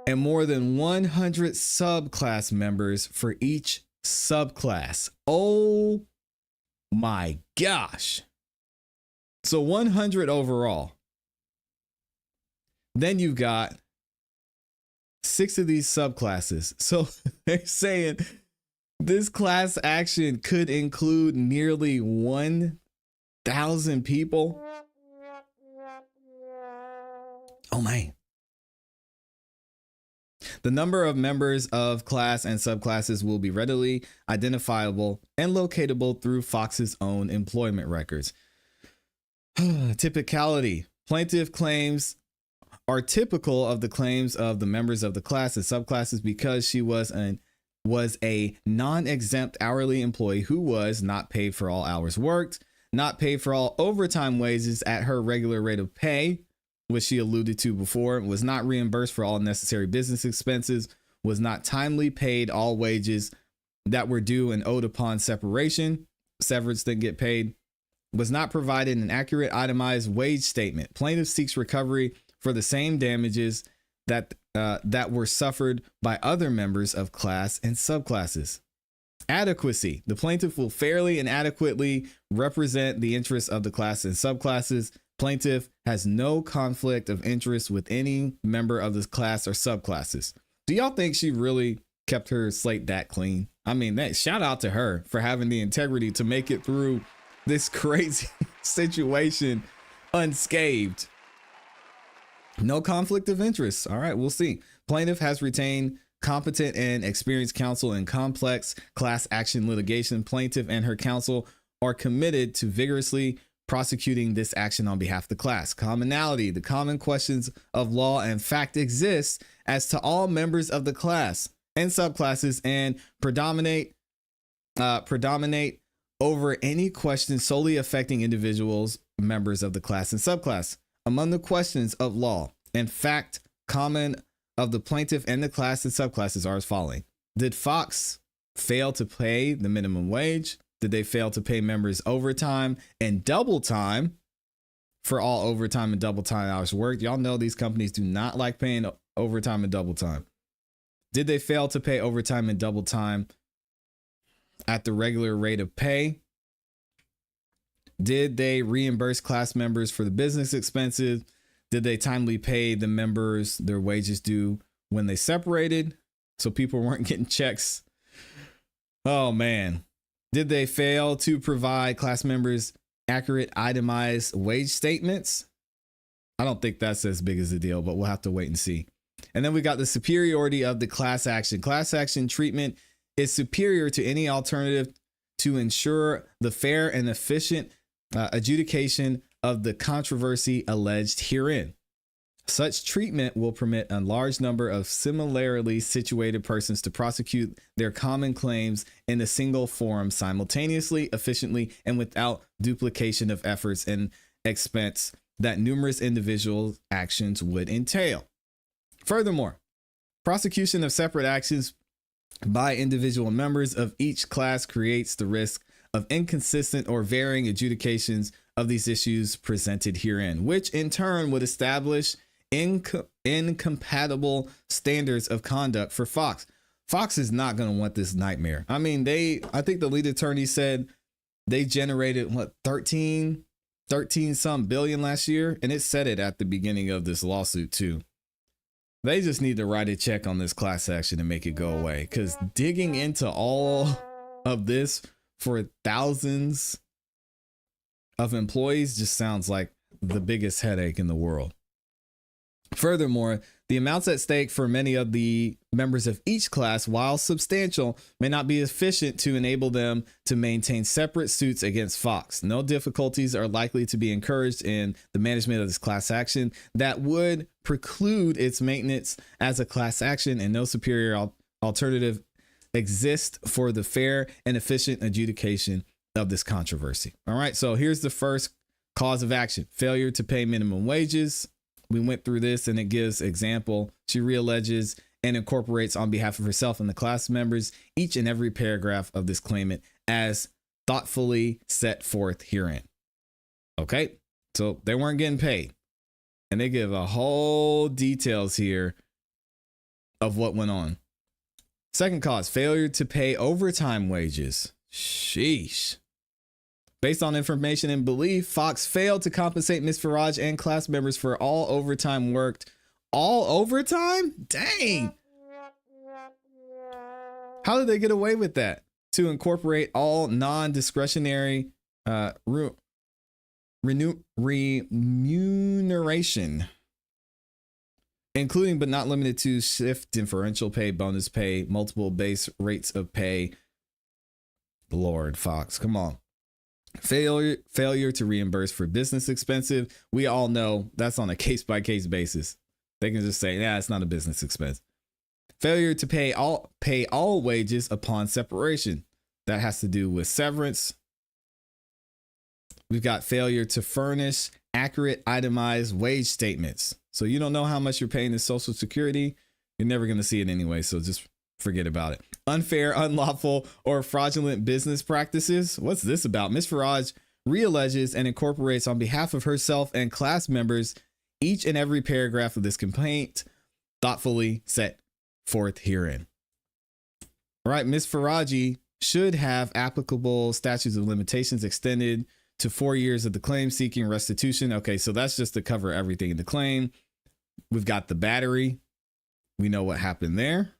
and more than 100 subclass members for each subclass. Oh my gosh. So 100 overall. Then you've got 6 of these subclasses. So they're saying This class action could include nearly 1,000 people. Oh man. The number of members of class and subclasses will be readily identifiable and locatable through Fox's own employment records. Typicality. Plaintiff claims are typical of the claims of the members of the class and subclasses because she was a non-exempt hourly employee who was not paid for all hours worked, not paid for all overtime wages at her regular rate of pay, which she alluded to before, was not reimbursed for all necessary business expenses, was not timely paid all wages that were due and owed upon separation, severance didn't get paid, was not provided an accurate itemized wage statement. Plaintiff seeks recovery for the same damages that were suffered by other members of class and subclasses. Adequacy. The plaintiff will fairly and adequately represent the interests of the class and subclasses. Plaintiff has no conflict of interest with any member of this class or subclasses. Do y'all think she really kept her slate that clean? I mean, shout out to her for having the integrity to make it through this crazy situation unscathed. No conflict of interest. All right, we'll see. Plaintiff has retained competent and experienced counsel in complex class action litigation. Plaintiff and her counsel are committed to vigorously prosecuting this action on behalf of the class. Commonality. The common questions of law and fact exist as to all members of the class and subclasses and predominate over any questions solely affecting individuals, members of the class and subclass. Among the questions of law and fact common of the plaintiff and the class and subclasses are as following. Did Fox fail to pay the minimum wage? Did they fail to pay members overtime and double time for all overtime and double time hours worked? Y'all know these companies do not like paying overtime and double time. Did they fail to pay overtime and double time at the regular rate of pay? Did they reimburse class members for the business expenses? Did they timely pay the members their wages due when they separated so people weren't getting checks? Oh man. Did they fail to provide class members accurate itemized wage statements? I don't think that's as big as a deal, but we'll have to wait and see. And then we got the superiority of the class action. Class action treatment is superior to any alternative to ensure the fair and efficient adjudication of the controversy alleged herein. Such treatment will permit a large number of similarly situated persons to prosecute their common claims in a single forum simultaneously, efficiently, and without duplication of efforts and expense that numerous individual actions would entail. Furthermore, prosecution of separate actions by individual members of each class creates the risk of inconsistent or varying adjudications of these issues presented herein, which in turn would establish incompatible standards of conduct for Fox. Fox is not going to want this nightmare. I mean, I think the lead attorney said they generated 13 some billion last year. And it said it at the beginning of this lawsuit too. They just need to write a check on this class action and make it go away, because digging into all of this for thousands of employees just sounds like the biggest headache in the world. Furthermore, the amounts at stake for many of the members of each class, while substantial, may not be efficient to enable them to maintain separate suits against Fox. No difficulties are likely to be encouraged in the management of this class action that would preclude its maintenance as a class action, and no superior alternative exists for the fair and efficient adjudication of this controversy. All right, so here's the first cause of action: failure to pay minimum wages. We went through this and it gives example. She realleges and incorporates on behalf of herself and the class members each and every paragraph of this claimant as thoughtfully set forth herein. Okay, so they weren't getting paid. And they give a whole details here of what went on. Second cause, failure to pay overtime wages. Sheesh. Based on information and belief, Fox failed to compensate Ms. Farage and class members for all overtime worked. All overtime? Dang. How did they get away with that? to incorporate all non-discretionary remuneration, including but not limited to shift differential pay, bonus pay, multiple base rates of pay. Lord, Fox, come on. Failure to reimburse for business expenses. We all know that's on a case-by-case basis. They can just say, yeah, it's not a business expense. Failure to pay all wages upon separation. That has to do with severance. We've got failure to furnish accurate itemized wage statements. So you don't know how much you're paying in Social Security. You're never going to see it anyway. So just forget about it. Unfair, unlawful, or fraudulent business practices. What's this about? Ms. Farage realleges and incorporates on behalf of herself and class members each and every paragraph of this complaint thoughtfully set forth herein. All right, Ms. Farage should have applicable statutes of limitations extended to 4 years of the claim seeking restitution. Okay, so that's just to cover everything in the claim. We've got the battery. We know what happened there.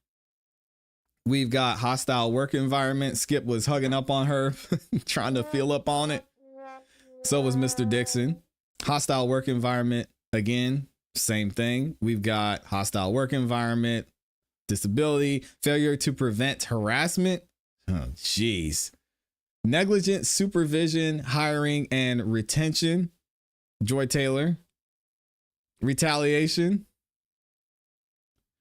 We've got hostile work environment. Skip was hugging up on her, trying to feel up on it. So was Mr. Dixon. Hostile work environment, again, same thing. We've got hostile work environment, disability, failure to prevent harassment. Oh, geez. Negligent supervision, hiring, and retention. Joy Taylor. Retaliation.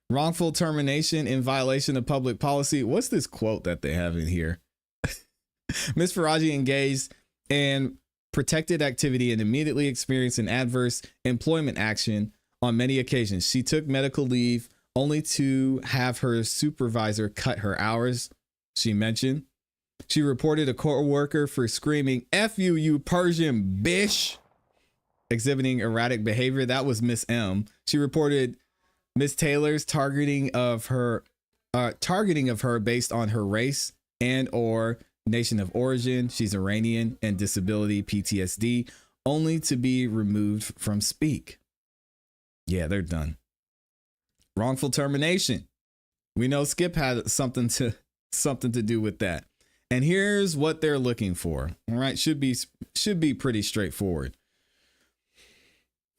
Wrongful termination in violation of public policy. What's this quote that they have in here? Ms. Farage engaged in protected activity and immediately experienced an adverse employment action on many occasions. She took medical leave only to have her supervisor cut her hours, she mentioned. She reported a co-worker for screaming, "F you, you Persian bitch," exhibiting erratic behavior. That was Miss M. She reported Miss Taylor's targeting of her based on her race and or nation of origin. She's Iranian and disability PTSD, only to be removed from speak. Yeah, they're done. Wrongful termination. We know Skip had something to do with that. And here's what they're looking for. All right, should be pretty straightforward.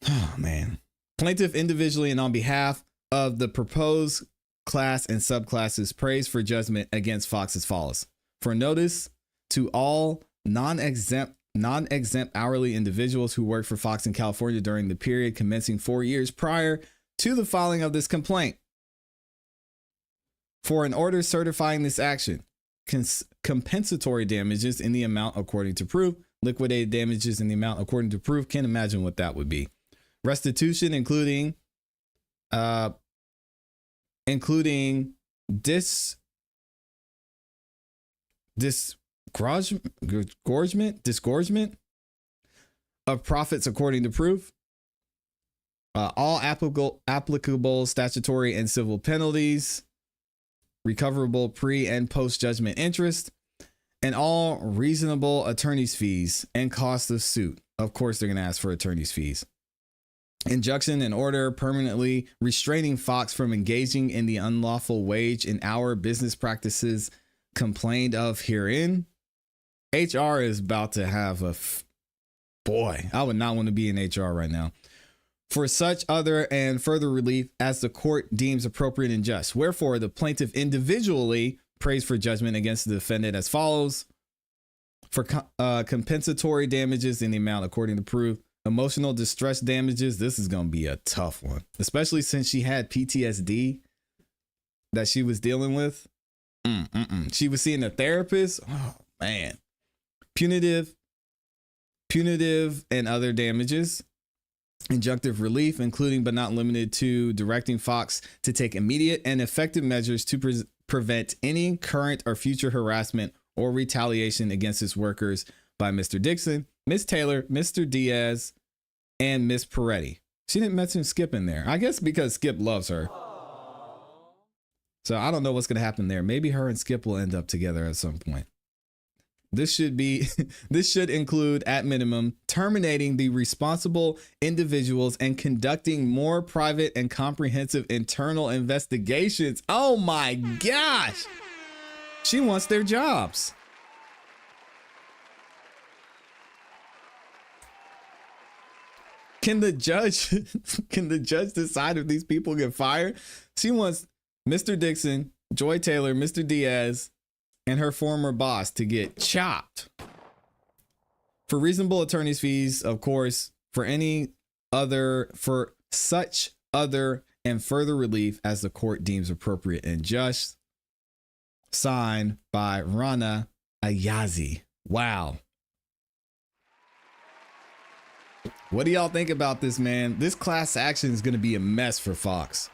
Oh man. Plaintiff individually and on behalf of the proposed class and subclasses prays for judgment against Fox as follows. For notice to all non-exempt hourly individuals who worked for Fox in California during the period commencing 4 years prior to the filing of this complaint. For an order certifying this action, compensatory damages in the amount according to proof, liquidated damages in the amount according to proof. Can't imagine what that would be. Restitution, including disgorgement of profits according to proof. All applicable statutory and civil penalties, recoverable pre and post judgment interest, and all reasonable attorney's fees and cost of suit. Of course, they're going to ask for attorney's fees. Injunction and order permanently restraining Fox from engaging in the unlawful wage and hour business practices complained of herein. HR is about to have boy, I would not want to be in HR right now. For such other and further relief as the court deems appropriate and just. Wherefore, the plaintiff individually prays for judgment against the defendant as follows. For compensatory damages in the amount according to proof. Emotional distress damages. This is going to be a tough one, especially since she had PTSD that she was dealing with. She was seeing a therapist. Oh, man. Punitive and other damages. Injunctive relief, including but not limited to directing Fox to take immediate and effective measures to prevent any current or future harassment or retaliation against its workers by Mr. Dixon, Miss Taylor, Mr. Diaz, and Miss Peretti. She didn't mention Skip in there. I guess because Skip loves her. So I don't know what's going to happen there. Maybe her and Skip will end up together at some point. This should include, at minimum, terminating the responsible individuals and conducting more private and comprehensive internal investigations. Oh my gosh. She wants their jobs. Can the judge decide if these people get fired? She wants Mr. Dixon, Joy Taylor, Mr. Diaz, and her former boss to get chopped for reasonable attorney's fees, of course, for such other and further relief as the court deems appropriate and just. Signed by Rana Ayazi. Wow. What do y'all think about this, man? This class action is going to be a mess for Fox.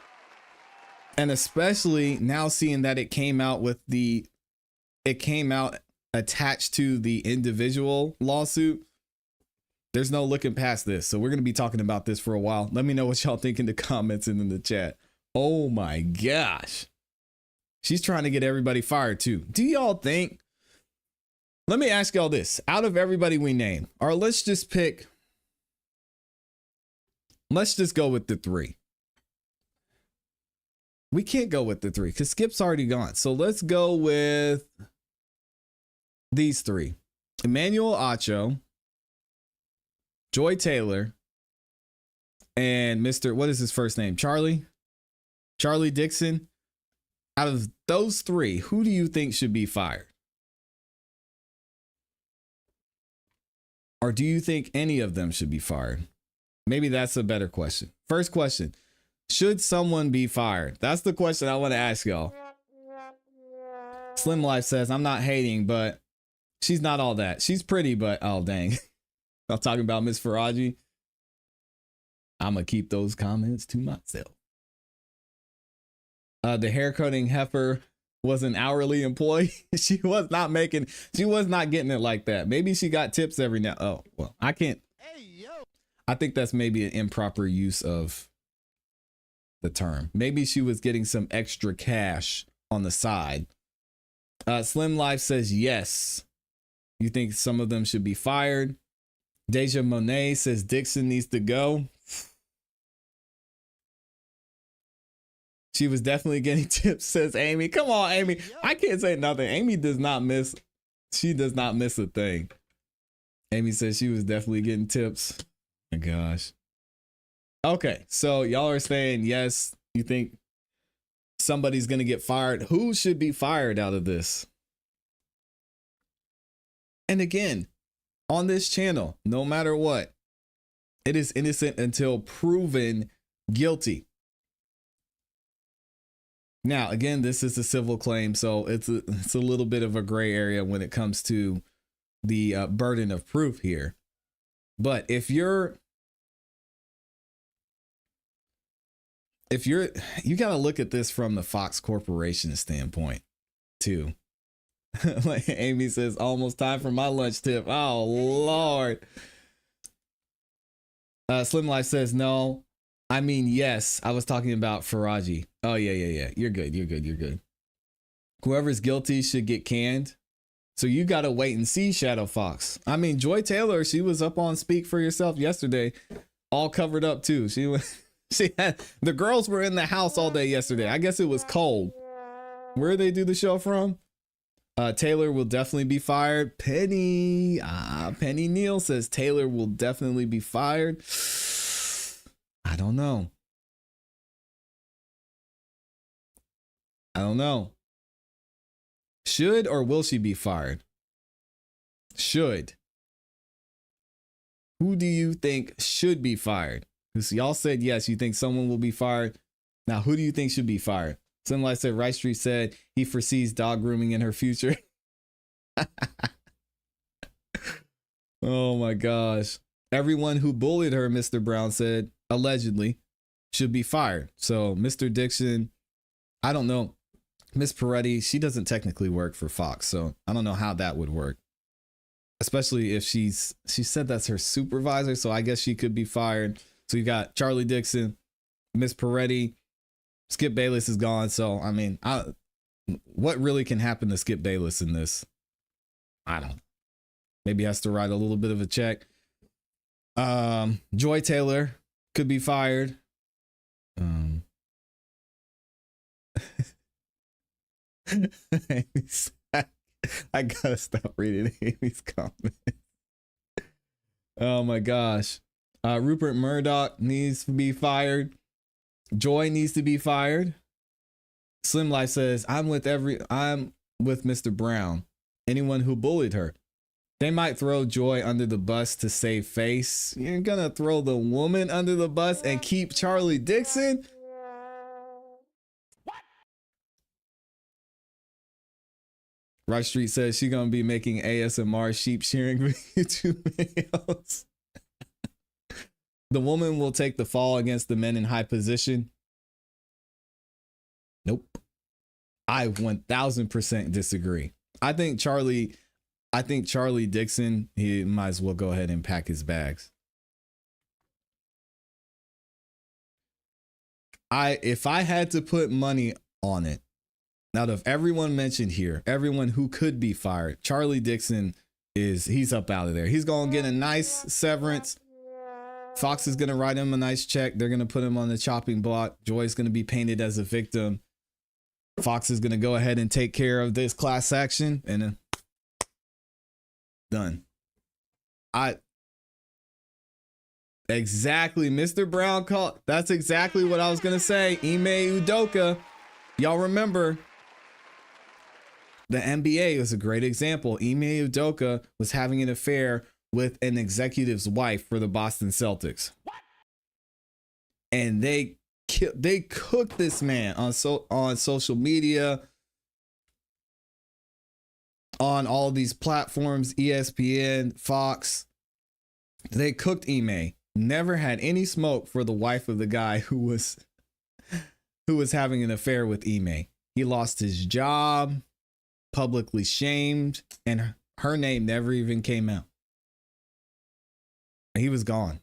And especially now seeing that it came out attached to the individual lawsuit. There's no looking past this. So we're going to be talking about this for a while. Let me know what y'all think in the comments and in the chat. Oh my gosh. She's trying to get everybody fired too. Do y'all think? Let me ask y'all this. Out of everybody we name, or let's just go with the 3. We can't go with the 3 because Skip's already gone. So let's go with these 3. Emmanuel Acho, Joy Taylor, and Mr. What is his first name? Charlie Dixon. Out of those 3, who do you think should be fired? Or do you think any of them should be fired? Maybe that's a better question. First question, should someone be fired? That's the question I want to ask y'all. Slim Life says, I'm not hating, but she's not all that. She's pretty, but oh, dang. I'm talking about Miss Faraji. I'm going to keep those comments to myself. The hair cutting heifer was an hourly employee. She was not getting it like that. Maybe she got tips every now. Oh, well, I can't. I think that's maybe an improper use of the term. Maybe she was getting some extra cash on the side. Slim Life says yes. You think some of them should be fired? Deja Monet says Dixon needs to go. She was definitely getting tips, says Amy. Come on, Amy. I can't say nothing. Amy does not miss. She does not miss a thing. Amy says she was definitely getting tips. My gosh. Okay, so y'all are saying yes. You think somebody's going to get fired. Who should be fired out of this? And again, on this channel, no matter what, it is innocent until proven guilty. Now, again, this is a civil claim, so it's a little bit of a gray area when it comes to the burden of proof here. But if you got to look at this from the Fox Corporation standpoint too. Like Amy says, almost time for my lunch tip. Oh, Lord. Slim Life says, no, I mean, yes, I was talking about Faraji. Oh, yeah. You're good. Whoever's guilty should get canned. So you got to wait and see, Shadow Fox. I mean, Joy Taylor, she was up on Speak for Yourself yesterday, all covered up too. She had, the girls were in the house all day yesterday. I guess it was cold. Where they do the show from? Taylor will definitely be fired. Penny Neal says Taylor will definitely be fired. I don't know. Should or will she be fired? Should. Who do you think should be fired? Because y'all said yes, you think someone will be fired. Now, who do you think should be fired? Sunlight said, Rice Street said he foresees dog grooming in her future. Oh my gosh. Everyone who bullied her, Mr. Brown said, allegedly, should be fired. So Mr. Dixon, I don't know. Miss Peretti, she doesn't technically work for Fox, so I don't know how that would work. Especially if she said that's her supervisor, so I guess she could be fired. So you got Charlie Dixon, Miss Peretti, Skip Bayless is gone. So, I mean, what really can happen to Skip Bayless in this? I don't know. Maybe he has to write a little bit of a check. Joy Taylor could be fired. I gotta stop reading Amy's comments. Oh my gosh. Rupert Murdoch needs to be fired. Joy needs to be fired. Slim Life says, I'm with Mr. Brown. Anyone who bullied her. They might throw Joy under the bus to save face. You're gonna throw the woman under the bus and keep Charlie Dixon? What? Rice Street says she's gonna be making ASMR sheep shearing YouTube videos. The woman will take the fall against the men in high position. Nope. I 1000% disagree. I think Charlie Dixon, he might as well go ahead and pack his bags. If I had to put money on it, out of everyone mentioned here, everyone who could be fired, Charlie Dixon he's up out of there. He's going to get a nice severance. Fox is going to write him a nice check. They're going to put him on the chopping block. Joy's going to be painted as a victim. Fox is going to go ahead and take care of this class action and then done. Exactly. Mr. Brown called. That's exactly what I was going to say. Ime Udoka. Y'all remember the NBA was a great example. Ime Udoka was having an affair with an executive's wife for the Boston Celtics. What? And they cooked this man on social media, on all these platforms, ESPN, Fox. They cooked Ime. Never had any smoke for the wife of the guy who was having an affair with Ime. He lost his job, publicly shamed, and her name never even came out. He was gone.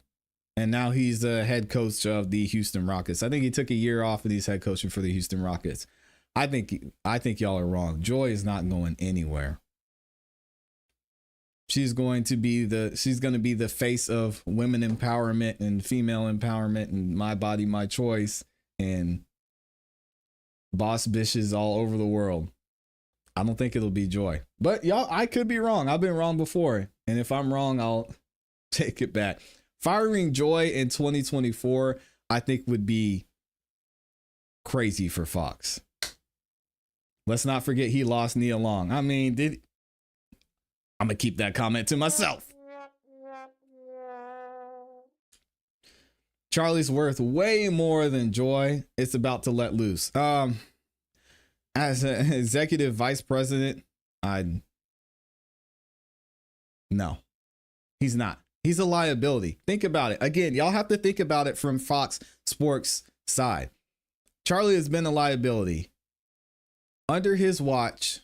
And now he's the head coach of the Houston Rockets. I think he took a year off and he's head coaching for the Houston Rockets. I think y'all are wrong. Joy is not going anywhere. She's going to be the face of women empowerment and female empowerment and my body, my choice and boss bitches all over the world. I don't think it'll be Joy. But y'all, I could be wrong. I've been wrong before. And if I'm wrong, I'll take it back. Firing Joy in 2024, I think would be crazy for Fox. Let's not forget he lost Nia Long. I mean, I'm going to keep that comment to myself. Charlie's worth way more than Joy. It's about to let loose. As an executive vice president, no, he's not. He's a liability. Think about it. Again, y'all have to think about it from Fox Sports side. Charlie has been a liability. Under his watch,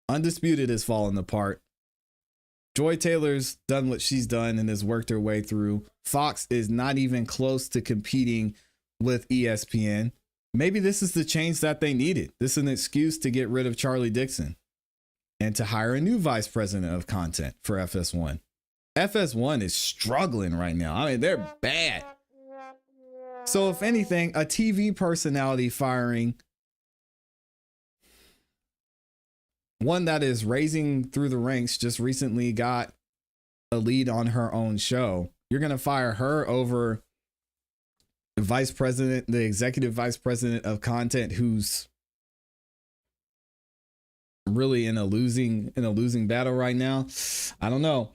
Undisputed has fallen apart. Joy Taylor's done what she's done and has worked her way through. Fox is not even close to competing with ESPN. Maybe this is the change that they needed. This is an excuse to get rid of Charlie Dixon and to hire a new vice president of content for FS1. FS1 is struggling right now. I mean, they're bad. So if anything, a TV personality firing, one that is raising through the ranks, just recently got a lead on her own show. You're going to fire her over the vice president, the executive vice president of content, who's really in a losing battle right now. I don't know.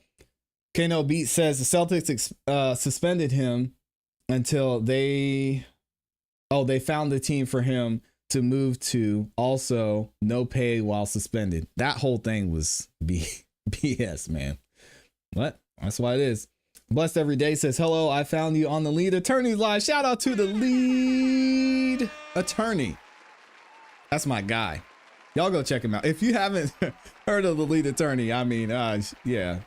Kano Beat says the Celtics suspended him until they found the team for him to move to. Also, no pay while suspended. That whole thing was BS, man. What? That's why it is. Blessed Every Day says, hello, I found you on the Lead Attorney Live. Shout out to the Lead Attorney. That's my guy. Y'all go check him out. If you haven't heard of the Lead Attorney, I mean, yeah.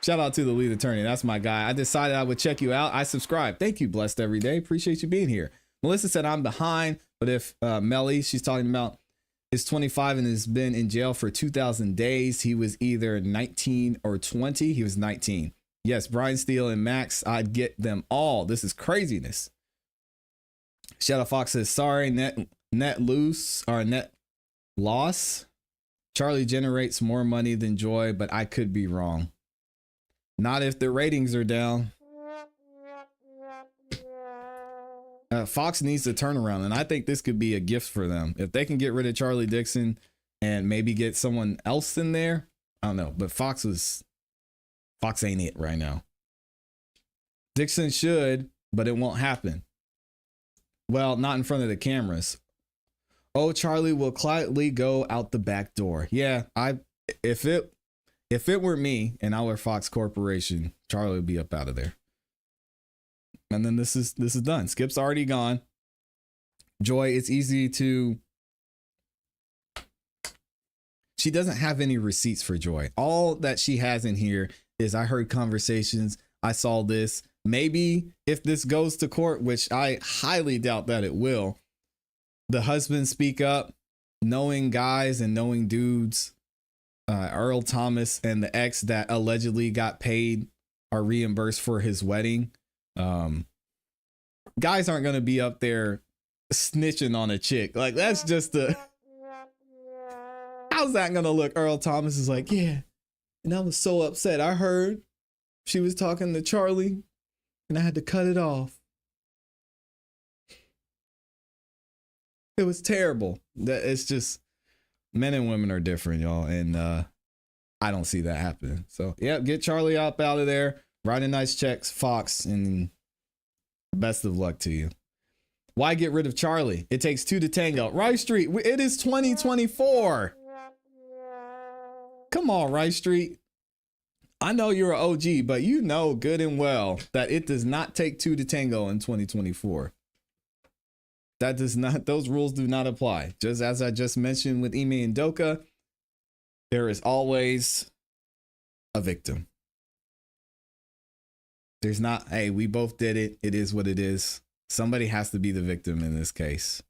Shout out to the Lead Attorney. That's my guy. I decided I would check you out. I subscribed. Thank you, Blessed Every Day. Appreciate you being here. Melissa said, I'm behind. But if Melly, she's talking about, is 25 and has been in jail for 2,000 days. He was either 19 or 20. He was 19. Yes, Brian Steele and Max, I'd get them all. This is craziness. Shadow Fox says, sorry, net loss. Charlie generates more money than Joy, but I could be wrong. Not if the ratings are down. Fox needs to turn around, and I think this could be a gift for them. If they can get rid of Charlie Dixon and maybe get someone else in there, I don't know. But Fox ain't it right now. Dixon should, but it won't happen. Well, not in front of the cameras. Oh, Charlie will quietly go out the back door. Yeah, if it were me and I were Fox Corporation, Charlie would be up out of there. And then this is done. Skip's already gone. Joy, it's easy to. She doesn't have any receipts for Joy. All that she has in here is I heard conversations. I saw this. Maybe if this goes to court, which I highly doubt that it will, the husband speak up, knowing guys and knowing dudes, Earl Thomas and the ex that allegedly got paid are reimbursed for his wedding. Guys aren't going to be up there snitching on a chick. Like, that's just how's that going to look? Earl Thomas is like, yeah. And I was so upset. I heard she was talking to Charlie and I had to cut it off. It was terrible. It's just, men and women are different, y'all. And I don't see that happening. So, yeah, get Charlie up out of there. Writing nice checks, Fox, and best of luck to you. Why get rid of Charlie? It takes two to tango. Rice Street, it is 2024. Come on, Rice Street. I know you're an OG, but you know good and well that it does not take two to tango in 2024. That does not, those rules do not apply. Just as I just mentioned with Ime and Doka, there is always a victim. There's not, hey, we both did it. It is what it is. Somebody has to be the victim in this case.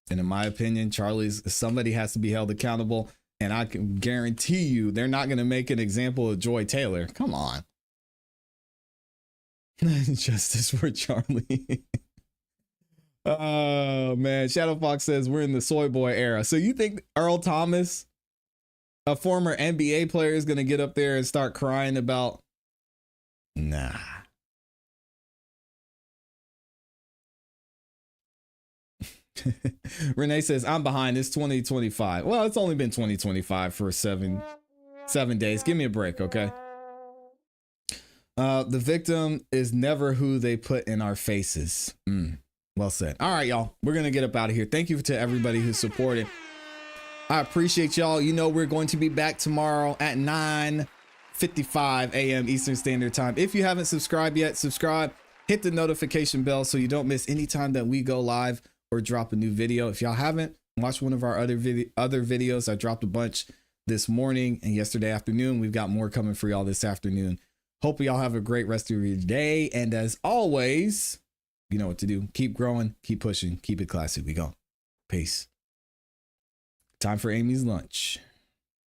And in my opinion, somebody has to be held accountable. And I can guarantee you they're not going to make an example of Joy Taylor. Come on. Justice for Charlie. Oh, man. Shadow Fox says we're in the soy boy era. So you think Earl Thomas, a former NBA player, is going to get up there and start crying about? Nah. Renee says, I'm behind. It's 2025. Well, it's only been 2025 for seven days. Give me a break, okay? The victim is never who they put in our faces. Well said. All right, y'all. We're going to get up out of here. Thank you to everybody who supported. I appreciate y'all. You know, we're going to be back tomorrow at 9:55 a.m. Eastern Standard Time. If you haven't subscribed yet, subscribe. Hit the notification bell so you don't miss any time that we go live or drop a new video. If y'all haven't, watch one of our other videos. I dropped a bunch this morning and yesterday afternoon. We've got more coming for y'all this afternoon. Hope y'all have a great rest of your day. And as always, you know what to do. Keep growing, keep pushing, keep it classy. We go. Peace. Time for Amy's lunch.